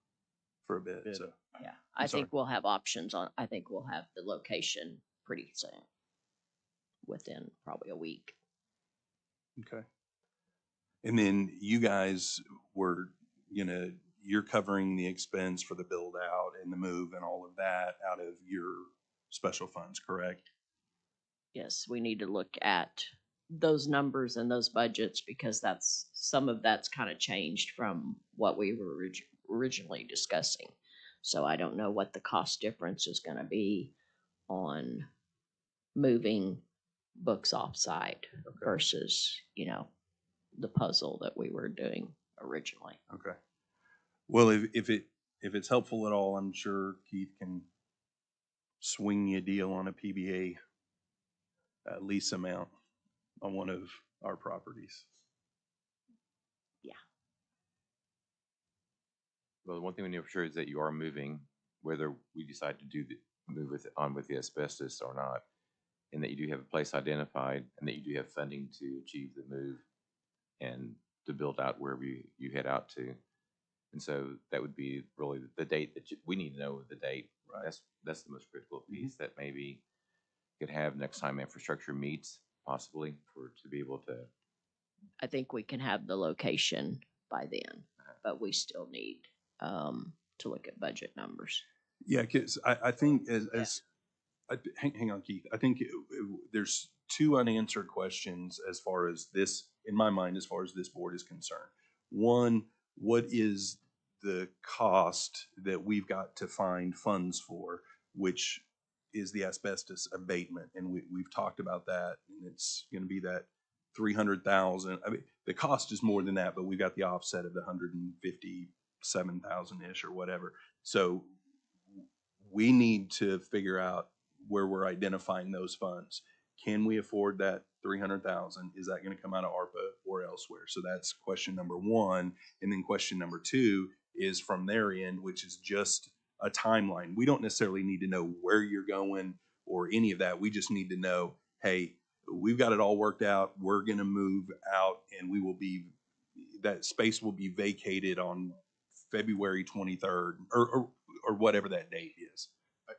a bit, Bit. so. Yeah, I'm I think sorry. we'll have options on, I think we'll have the location pretty soon. Within probably a week. Okay. And then you guys were, you're covering the expense for the build out and the move and all of that out of your special funds, correct? Yes, we need to look at those numbers and those budgets because some of that's kind of changed from what we were originally discussing. So I don't know what the cost difference is gonna be on moving books off-site versus, the puzzle that we were doing originally. Okay. Well, if it's helpful at all, I'm sure Keith can swing you a deal on a PBA lease amount on one of our properties. Well, the one thing we know for sure is that you are moving, whether we decide to move on with the asbestos or not, and that you do have a place identified, and that you do have funding to achieve the move and to build out wherever you head out to. And so that would be really the date that we need to know the date. Right. That's the most critical piece that maybe could have next time infrastructure meets, possibly, to be able to. I think we can have the location by then, but we still need to look at budget numbers. Yeah, because I think hang on, Keith. I think there's two unanswered questions as far as this, in my mind, as far as this board is concerned. One, what is the cost that we've got to find funds for, which is the asbestos abatement? And we've talked about that, and it's going to be that 300,000. I mean, the cost is more than that, but we've got the offset of the 157,000-ish or whatever. So we need to figure out where we're identifying those funds. Can we afford that 300,000? Is that going to come out of ARPA or elsewhere? So that's question number one. And then question number two is from their end, which is just a timeline. We don't necessarily need to know where you're going or any of that. We just need to know, hey, we've got it all worked out. We're going to move out, and that space will be vacated on February 23rd or whatever that date is.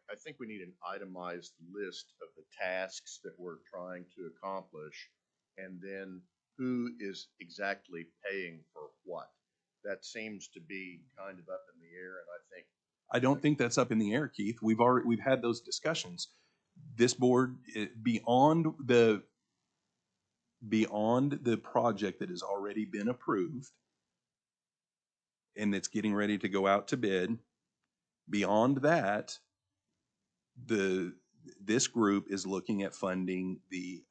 I think we need an itemized list of the tasks that we're trying to accomplish, and then who is exactly paying for what. That seems to be kind of up in the air, and I don't think that's up in the air, Keith. We've had those discussions. This board, beyond the project that has already been approved and that's getting ready to go out to bid, beyond that, this group is looking at funding the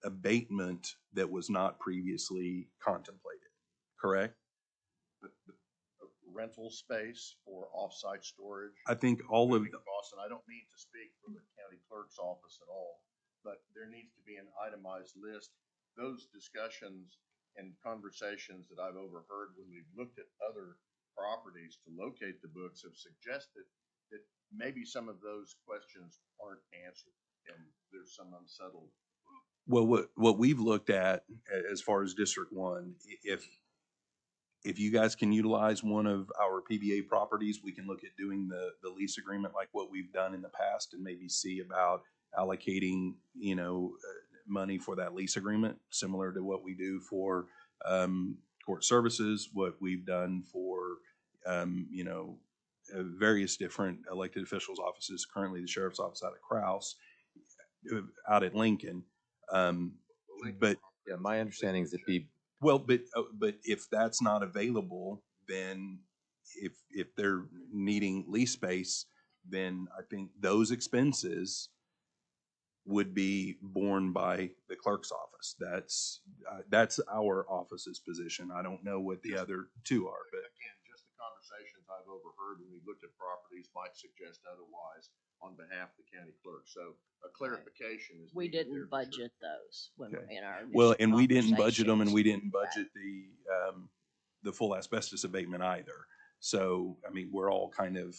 abatement that was not previously contemplated, correct? rental space for off-site storage. I think all of, costs, and I don't mean to speak for the county clerk's office at all, but there needs to be an itemized list. Those discussions and conversations that I've overheard when we've looked at other properties to locate the books have suggested that maybe some of those questions aren't answered and there's some unsettled. well, what we've looked at as far as District 1, if you guys can utilize one of our PBA properties, we can look at doing the lease agreement like what we've done in the past and maybe see about allocating, money for that lease agreement, similar to what we do for court services, what we've done for, various different elected officials' offices, currently the sheriff's office out of Krause, out at Lincoln. But Yeah, my understanding is that well, but if that's not available, then if they're needing lease space, then I think those expenses would be borne by the clerk's office. That's our office's position. I don't know what the other two are, but Again, just the conversations I've overheard when we looked at properties might suggest otherwise on behalf of the county clerk. So a clarification is. We needed didn't there for sure. budget those when, Okay. in our well, initial and we didn't budget them, and we conversations. didn't budget the full asbestos abatement either. So, I mean, we're all kind of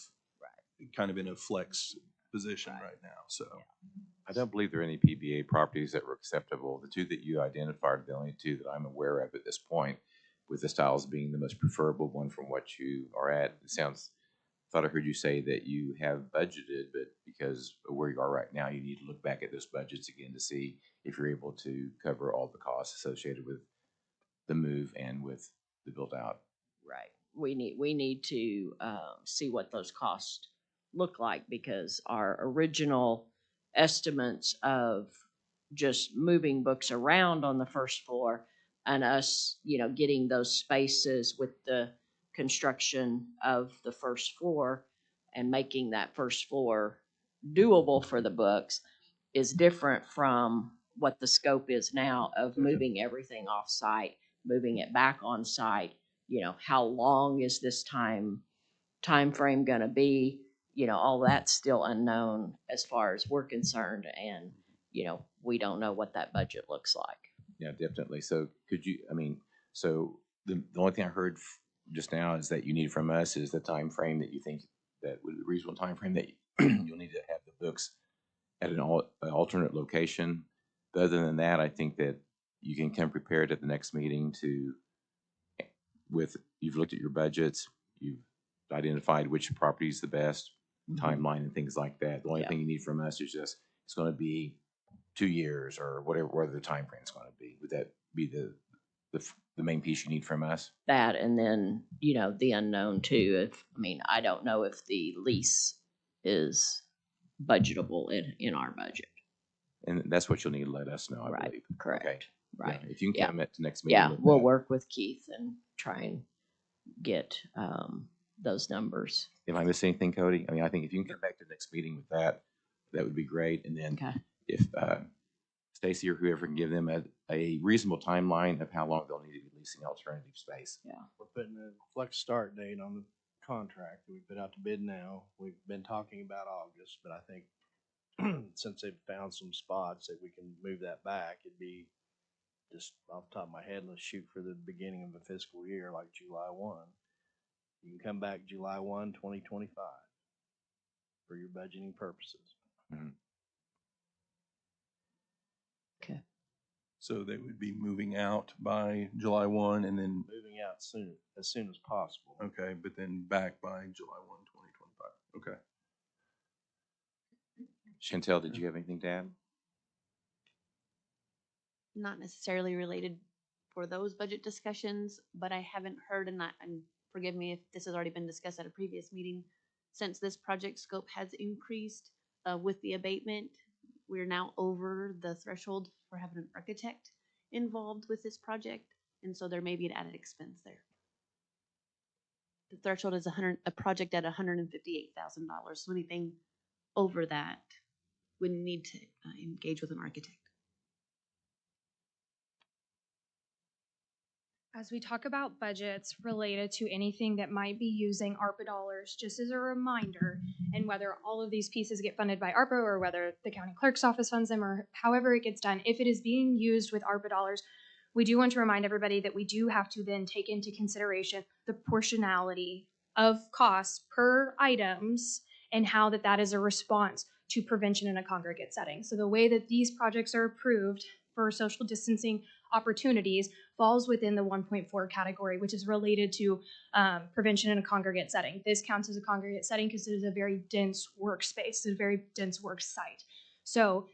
in a flex position right now, so. I don't believe there are any PBA properties that were acceptable. The two that you identified are the only two that I'm aware of at this point, with the styles being the most preferable one from what you are at. It sounds, thought I heard you say that you have budgeted, but because of where you are right now, you need to look back at those budgets again to see if you're able to cover all the costs associated with the move and with the build out. Right. We need to see what those costs look like, because our original estimates of just moving books around on the first floor and us, getting those spaces with the construction of the first floor and making that first floor doable for the books is different from what the scope is now of moving everything off site, moving it back on site. How long is this time frame going to be? All that's still unknown as far as we're concerned, and we don't know what that budget looks like. Yeah, definitely. So could you, so the only thing I heard just now is that you need from us is the time frame that you think that would be a reasonable time frame that you'll need to have the books at an alternate location. But other than that, I think that you can come prepared at the next meeting you've looked at your budgets, you've identified which property is the best, timeline and things like that. The only thing you need from us is just, it's going to be 2 years or whatever the time frame is going to be. Would that be the main piece you need from us? That, and then, the unknown too. I don't know if the lease is budgetable in our budget. And that's what you'll need to let us know, I Right, believe. correct. Okay. Right. Yeah, if you can Yeah. come at the next meeting. Yeah, with we'll that. work with Keith and try and get those numbers. If I miss anything, Cody, I think if you can come back to the next meeting with that, that would be great. And then Okay. if Stacy or whoever can give them a reasonable timeline of how long they'll need to be leasing alternative space. We're putting a flex start date on the contract that we put out to bid now. We've been talking about August, but I think since they've found some spots that we can move that back, it'd be just off the top of my head, let's shoot for the beginning of the fiscal year, like July 1. You can come back July 1, 2025 for your budgeting purposes. Mhm. Okay. So they would be moving out by July 1 and then, Moving out as soon as possible. okay, but then back by July 1, 2025. Okay. Chantel, did you have anything to add? Not necessarily related for those budget discussions, but I haven't heard, and forgive me if this has already been discussed at a previous meeting, since this project scope has increased with the abatement, we're now over the threshold for having an architect involved with this project, and so there may be an added expense there. The threshold is a project at $158,000, so anything over that would need to engage with an architect. As we talk about budgets related to anything that might be using ARPA dollars, just as a reminder, and whether all of these pieces get funded by ARPA or whether the county clerk's office funds them or however it gets done, if it is being used with ARPA dollars, we do want to remind everybody that we do have to then take into consideration the proportionality of costs per items and how that is a response to prevention in a congregate setting. So the way that these projects are approved for social distancing opportunities falls within the 1.4 category, which is related to prevention in a congregate setting. This counts as a congregate setting because it is a very dense workspace, it's a very dense work site. So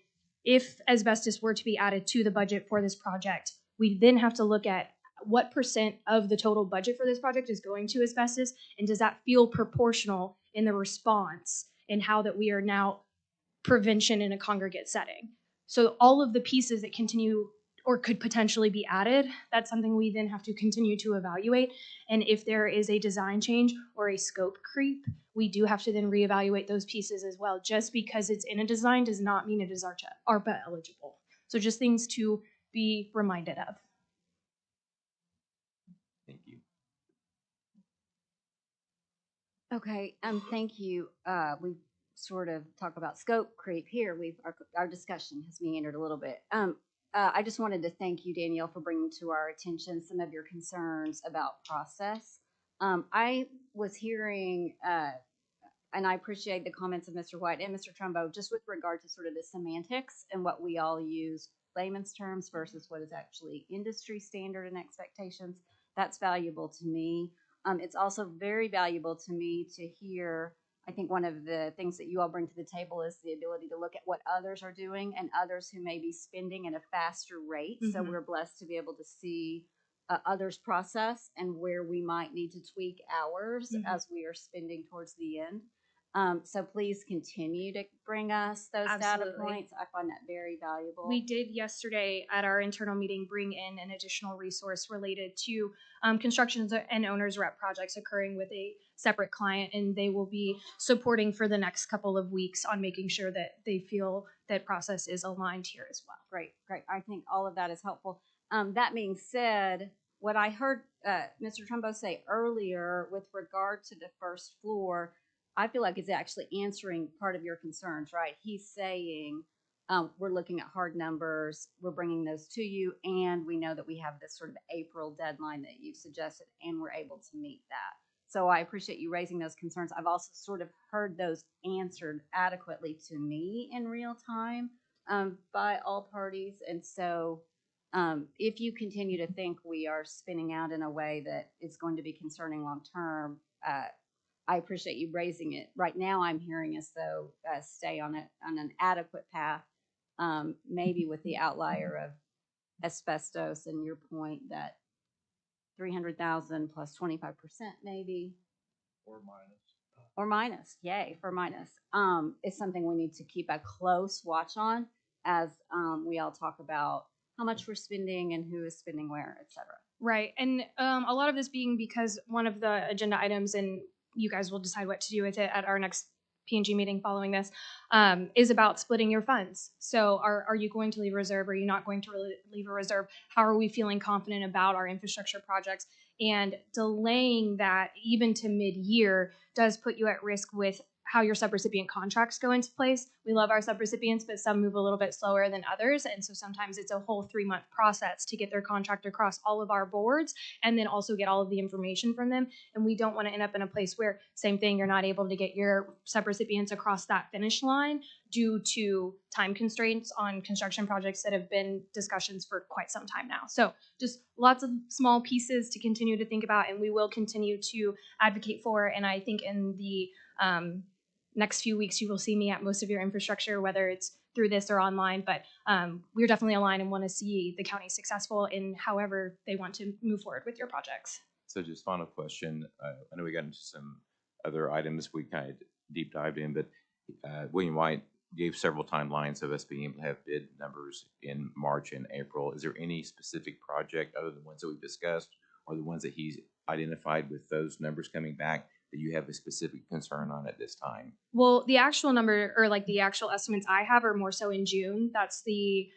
if asbestos were to be added to the budget for this project, we then have to look at what percent of the total budget for this project is going to asbestos, and does that feel proportional in the response and how that we are now prevention in a congregate setting. So all of the pieces that continue or could potentially be added. That's something we then have to continue to evaluate. And if there is a design change or a scope creep, we do have to then reevaluate those pieces as well. Just because it's in a design does not mean it is ARPA eligible. So just things to be reminded of. Thank you. Okay, thank you. We've sort of talked about scope creep here. Our discussion has meandered a little bit. I just wanted to thank you, Danielle, for bringing to our attention some of your concerns about process. I was hearing, and I appreciate the comments of Mr. White and Mr. Trumbo, just with regard to sort of the semantics and what we all use layman's terms versus what is actually industry standard and expectations. That's valuable to me. It's also very valuable to me to hear. I think one of the things that you all bring to the table is the ability to look at what others are doing and others who may be spending at a faster rate. So we're blessed to be able to see others' process and where we might need to tweak ours as we are spending towards the end. So please continue to bring us those data points. I find that very valuable. We did yesterday at our internal meeting bring in an additional resource related to construction and owners rep projects occurring with a separate client, and they will be supporting for the next couple of weeks on making sure that they feel that process is aligned here as well. Great. I think all of that is helpful. That being said, what I heard Mr. Trumbo say earlier with regard to the first floor, I feel like it's actually answering part of your concerns, right? He's saying we're looking at hard numbers, we're bringing those to you, and we know that we have this sort of April deadline that you've suggested, and we're able to meet that. So I appreciate you raising those concerns. I've also sort of heard those answered adequately to me in real time by all parties. And so if you continue to think we are spinning out in a way that is going to be concerning long term, I appreciate you raising it. Right now, I'm hearing as though stay on an adequate path, maybe with the outlier of asbestos and your point that 300,000 plus 25% maybe, or minus, yay for minus, is something we need to keep a close watch on as we all talk about how much we're spending and who is spending where, et cetera. Right, and a lot of this being because one of the agenda items, and you guys will decide what to do with it at our next P&G meeting following this, is about splitting your funds. So are you going to leave a reserve? Are you not going to leave a reserve? How are we feeling confident about our infrastructure projects? And delaying that even to mid-year does put you at risk with how your subrecipient contracts go into place. We love our subrecipients, but some move a little bit slower than others. And so sometimes it's a whole 3-month process to get their contract across all of our boards and then also get all of the information from them. And we don't want to end up in a place where, same thing, you're not able to get your subrecipients across that finish line due to time constraints on construction projects that have been discussions for quite some time now. So just lots of small pieces to continue to think about, and we will continue to advocate for. And I think in the next few weeks, you will see me at most of your infrastructure, whether it's through this or online, but we're definitely aligned and want to see the county successful in however they want to move forward with your projects. So just final question. I know we got into some other items we kind of deep dived in, but William White gave several timelines of us being able to have bid numbers in March and April. Is there any specific project other than the ones that we've discussed or the ones that he's identified with those numbers coming back that you have a specific concern on at this time? Well, the actual number, or like the actual estimates I have, are more so in June. That's the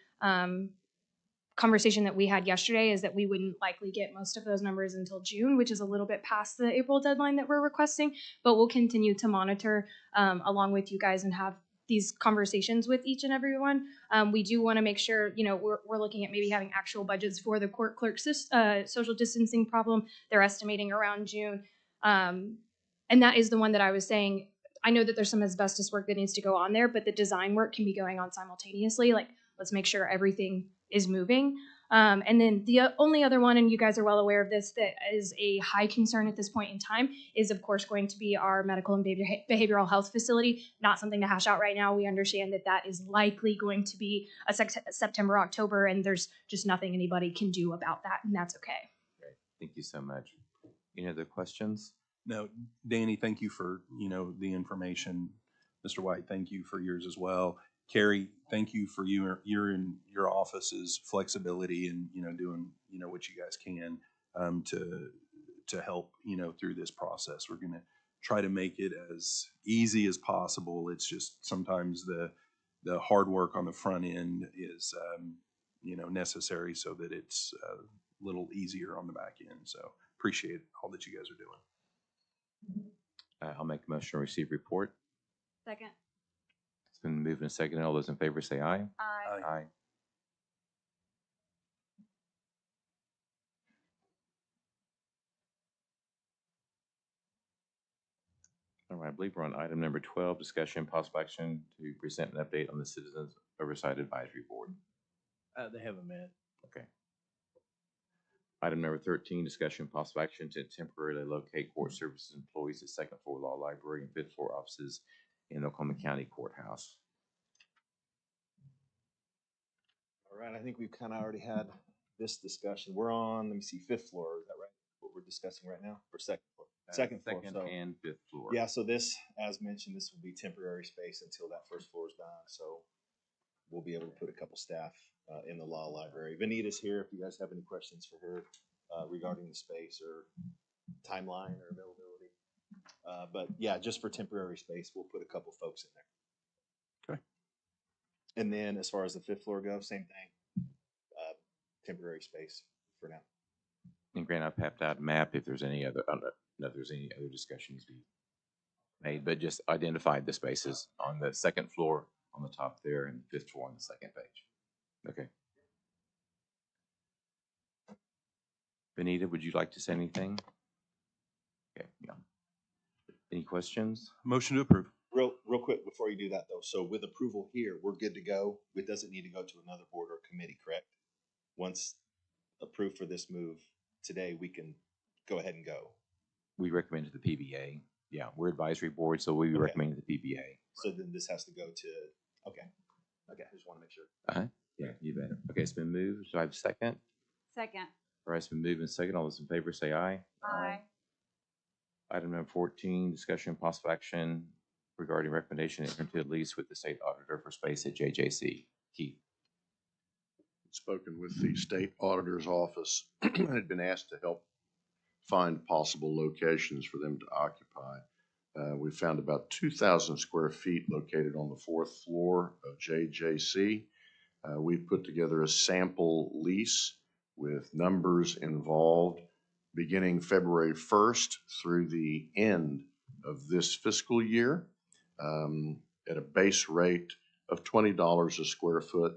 conversation that we had yesterday, is that we wouldn't likely get most of those numbers until June, which is a little bit past the April deadline that we're requesting. But we'll continue to monitor along with you guys and have these conversations with each and every one. We do want to make sure, we're looking at maybe having actual budgets for the court clerk social distancing problem. They're estimating around June. And that is the one that I was saying. I know that there's some asbestos work that needs to go on there, but the design work can be going on simultaneously. Like, let's make sure everything is moving. And then the only other one, and you guys are well aware of this, that is a high concern at this point in time is, of course, going to be our medical and behavioral health facility. Not something to hash out right now. We understand that that is likely going to be a September, October, and there's just nothing anybody can do about that, and that's okay. Great. Thank you so much. Any other questions? No, Danny, thank you for, the information. Mr. White, thank you for yours as well. Carrie, thank you for your and your office's flexibility and, you know, doing, you know, what you guys can to help, you know, through this process. We're gonna try to make it as easy as possible. It's just sometimes the hard work on the front end is, you know, necessary so that it's a little easier on the back end. So appreciate all that you guys are doing. I'll make a motion to receive report. Second. It's been moved and seconded. All those in favor say aye. Aye. Aye. All right, I believe we're on item number 12, discussion possible action to present an update on the Citizens Oversight Advisory Board. They haven't met. Okay. Item number 13, discussion possible action to temporarily locate court services employees at second floor law library and fifth floor offices in Oklahoma County Courthouse. All right, I think we've kind of already had this discussion. We're on, let me see, fifth floor, is that right? What we're discussing right now, or second floor? Second floor, Second so. and fifth floor. Yeah, so this, as mentioned, this will be temporary space until that first floor is done, so we'll be able to put a couple staff in the law library. Vanita's here if you guys have any questions for her regarding the space or timeline or availability. But yeah, just for temporary space, we'll put a couple folks in there. Okay. And then as far as the fifth floor goes, same thing. Temporary space for now. And Grant, I've mapped out a map if there's any other, I don't know if there's any other discussions to be made, but just identified the spaces on the second floor on the top there and the fifth floor on the second page. Okay. Benita, would you like to say anything? Okay, yeah. Any questions? Motion to approve. Real quick before you do that though, so with approval here, we're good to go. It doesn't need to go to another board or committee, correct? Once approved for this move today, we can go ahead and go. We recommend to the PBA. Yeah, we're advisory board, so we Okay. recommend to the PBA. So then this has to go to, okay. Okay, I just want to make sure. Yeah, you bet. Okay, it's been moved. Do I have a second? Second. All right, it's been moved and second. All those in favor say aye. Aye. Item number 14, discussion and possible action regarding recommendation to enter into a lease with the state auditor for space at JJC. Keith. Spoken with the state auditor's office and had been asked to help find possible locations for them to occupy. We found about 2,000 square feet located on the fourth floor of JJC. We've put together a sample lease with numbers involved beginning February 1st through the end of this fiscal year at a base rate of $20 a square foot,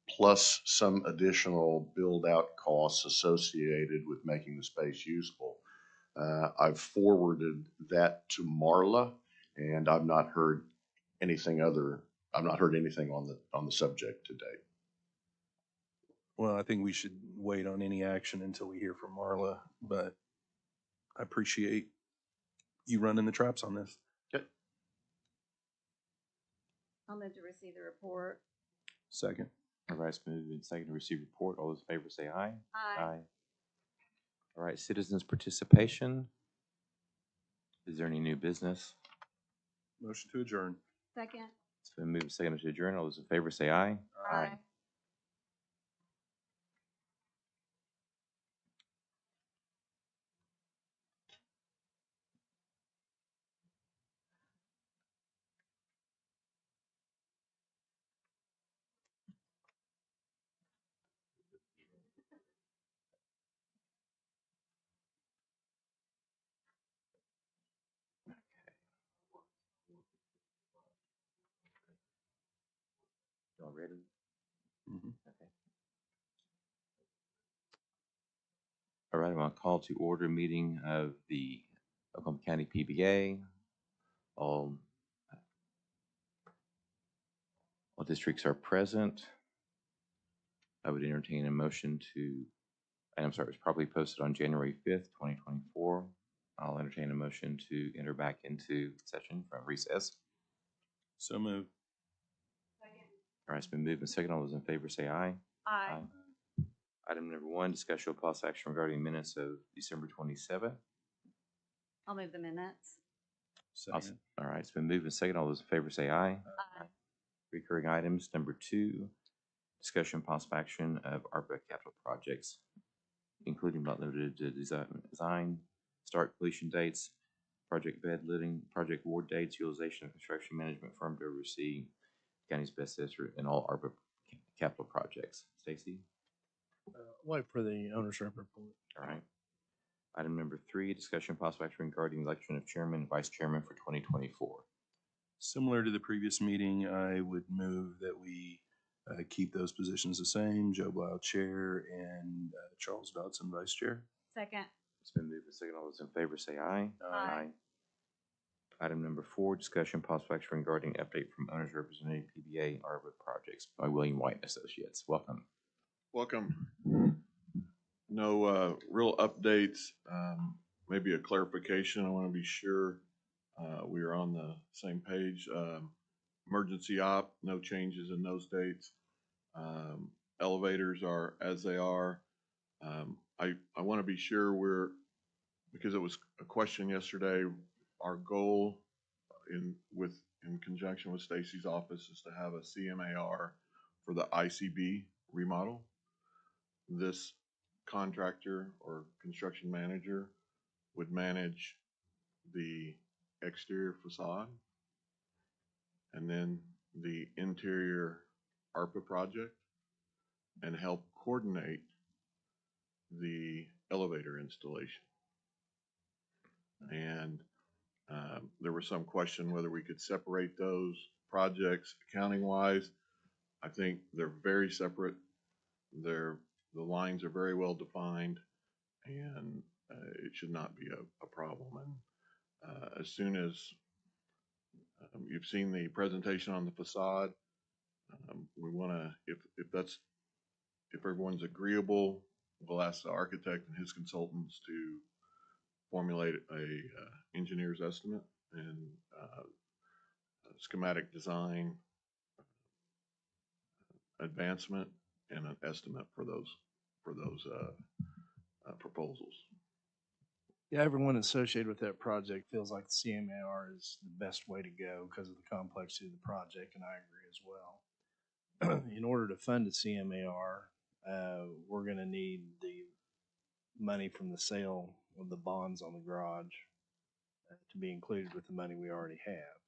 plus some additional build-out costs associated with making the space usable. I've forwarded that to Marla, and I've not heard anything on the subject to date. Well, I think we should wait on any action until we hear from Marla, but I appreciate you running the traps on this. Okay. I'll move to receive the report. Second. All right, it's moved and second to receive report. All those in favor say aye. Aye. All right, citizens' participation. Is there any new business? Motion to adjourn. Second. It's been moved and seconded to adjourn. All those in favor say aye. Aye. Y'all ready? Mhm. Okay. All right, I'm going to call to order meeting of the Oklahoma County PBA. All districts are present. I would entertain a motion to, and I'm sorry, it was probably posted on January 5th, 2024. I'll entertain a motion to enter back into session from recess. So moved. All right, it's been moved and second. All those in favor say aye. Aye. Item number 1, discussion of possible action regarding minutes of December 27th. I'll move the minutes. Second. All right, it's been moved and second. All those in favor say aye. Aye. Recurring items, number 2, discussion possible action of ARPA capital projects, including but not limited to design, start completion dates, project bed letting, project award dates, utilization of construction management firm to oversee county's best interest in all ARPA capital projects. Stacy? Wait for the owner's rep report. All right. Item number 3, discussion possible action regarding election of chairman and vice chairman for 2024. Similar to the previous meeting, I would move that we keep those positions the same, Joe Blau chair and Charles Dodson vice chair. Second. It's been moved and seconded. All those in favor say aye. Aye. Item number 4, discussion possible action regarding update from owners representing PBA ARPA projects by William White and Associates. Welcome. Welcome. No real updates, maybe a clarification. I want to be sure we are on the same page. Emergency op, no changes in those dates. Elevators are as they are. I want to be sure because it was a question yesterday, our goal in conjunction with Stacy's office is to have a CMAR for the ICB remodel. This contractor or construction manager would manage the exterior facade and then the interior ARPA project and help coordinate the elevator installation. And there was some question whether we could separate those projects accounting wise. I think they're very separate. The lines are very well defined, and it should not be a problem. And as soon as you've seen the presentation on the facade, we want to, if everyone's agreeable, we'll ask the architect and his consultants to formulate a engineer's estimate and schematic design advancement and an estimate for those proposals. Yeah, everyone associated with that project feels like the CMAR is the best way to go because of the complexity of the project, and I agree as well. In order to fund a CMAR, we're going to need the money from the sale of the bonds on the garage to be included with the money we already have.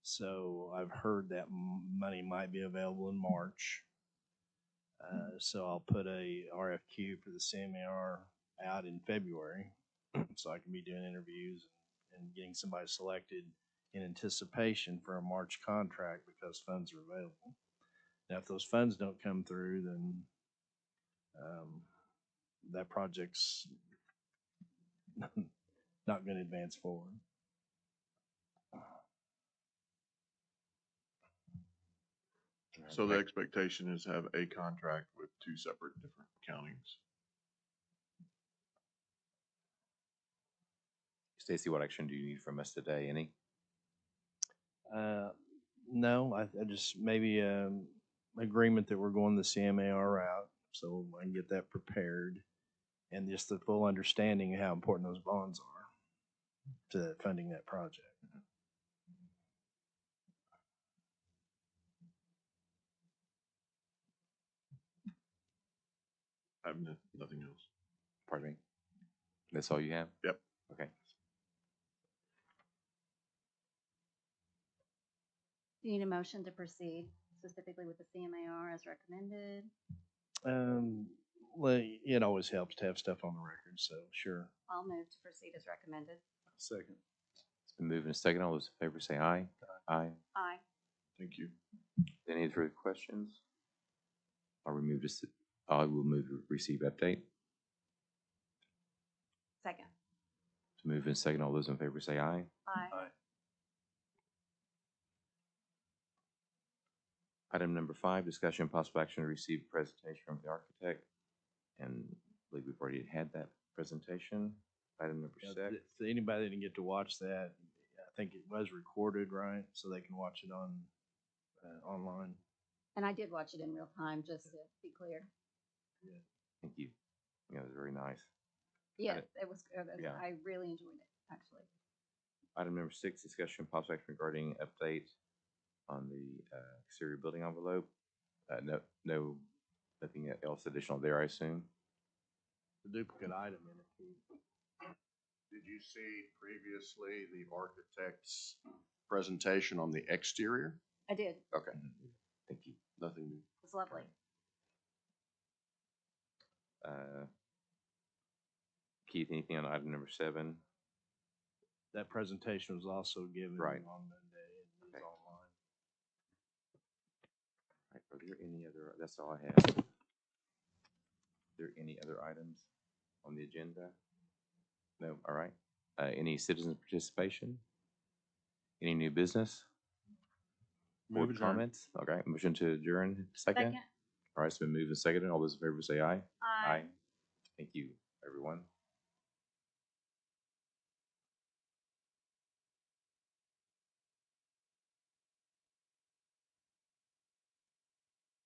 So I've heard that money might be available in March. So I'll put a RFQ for the CMAR out in February so I can be doing interviews and getting somebody selected in anticipation for a March contract because funds are available. Now, if those funds don't come through, then that project's not going to advance forward. So the expectation is have a contract with 2 separate different countings. Stacy, what action do you need from us today? Any? No, I just maybe agreement that we're going the CMAR route so I can get that prepared and just the full understanding of how important those bonds are to funding that project. I have nothing else. Pardon me? That's all you have? Yep. Okay. Do you need a motion to proceed specifically with the CMAR as recommended? Well, it always helps to have stuff on the record, so sure. I'll move to proceed as recommended. Second. It's been moved and seconded. All those in favor say aye. Aye. Aye. Thank you. Any further questions? I will move to receive update. Second. It's moved and seconded. All those in favor say aye. Aye. Item number 5, discussion and possible action to receive presentation from the architect. And I believe we've already had that presentation. Item number 6. For anybody that didn't get to watch that, I think it was recorded, right? So they can watch it on online. And I did watch it in real time, just to be clear. Thank you. Yeah, it was very nice. Yes, it was good. Yeah. I really enjoyed it, actually. Item number 6, discussion and possible action regarding update on the exterior building envelope. Nothing else additional there, I assume. The duplicate item in it. Did you see previously the architect's presentation on the exterior? I did. Okay, Thank you. nothing new. It's lovely. Keith, anything on item number 7? That presentation was also given Right. on Monday and is Okay. online. Right, are there any other, that's all I have. Are there any other items on the agenda? No, all right. Any citizen participation? Any new business? Move Board adjourned. comments? Okay, motion to adjourn, second? All right, it's been moved and seconded. All those in favor say aye. Aye. Thank you, everyone.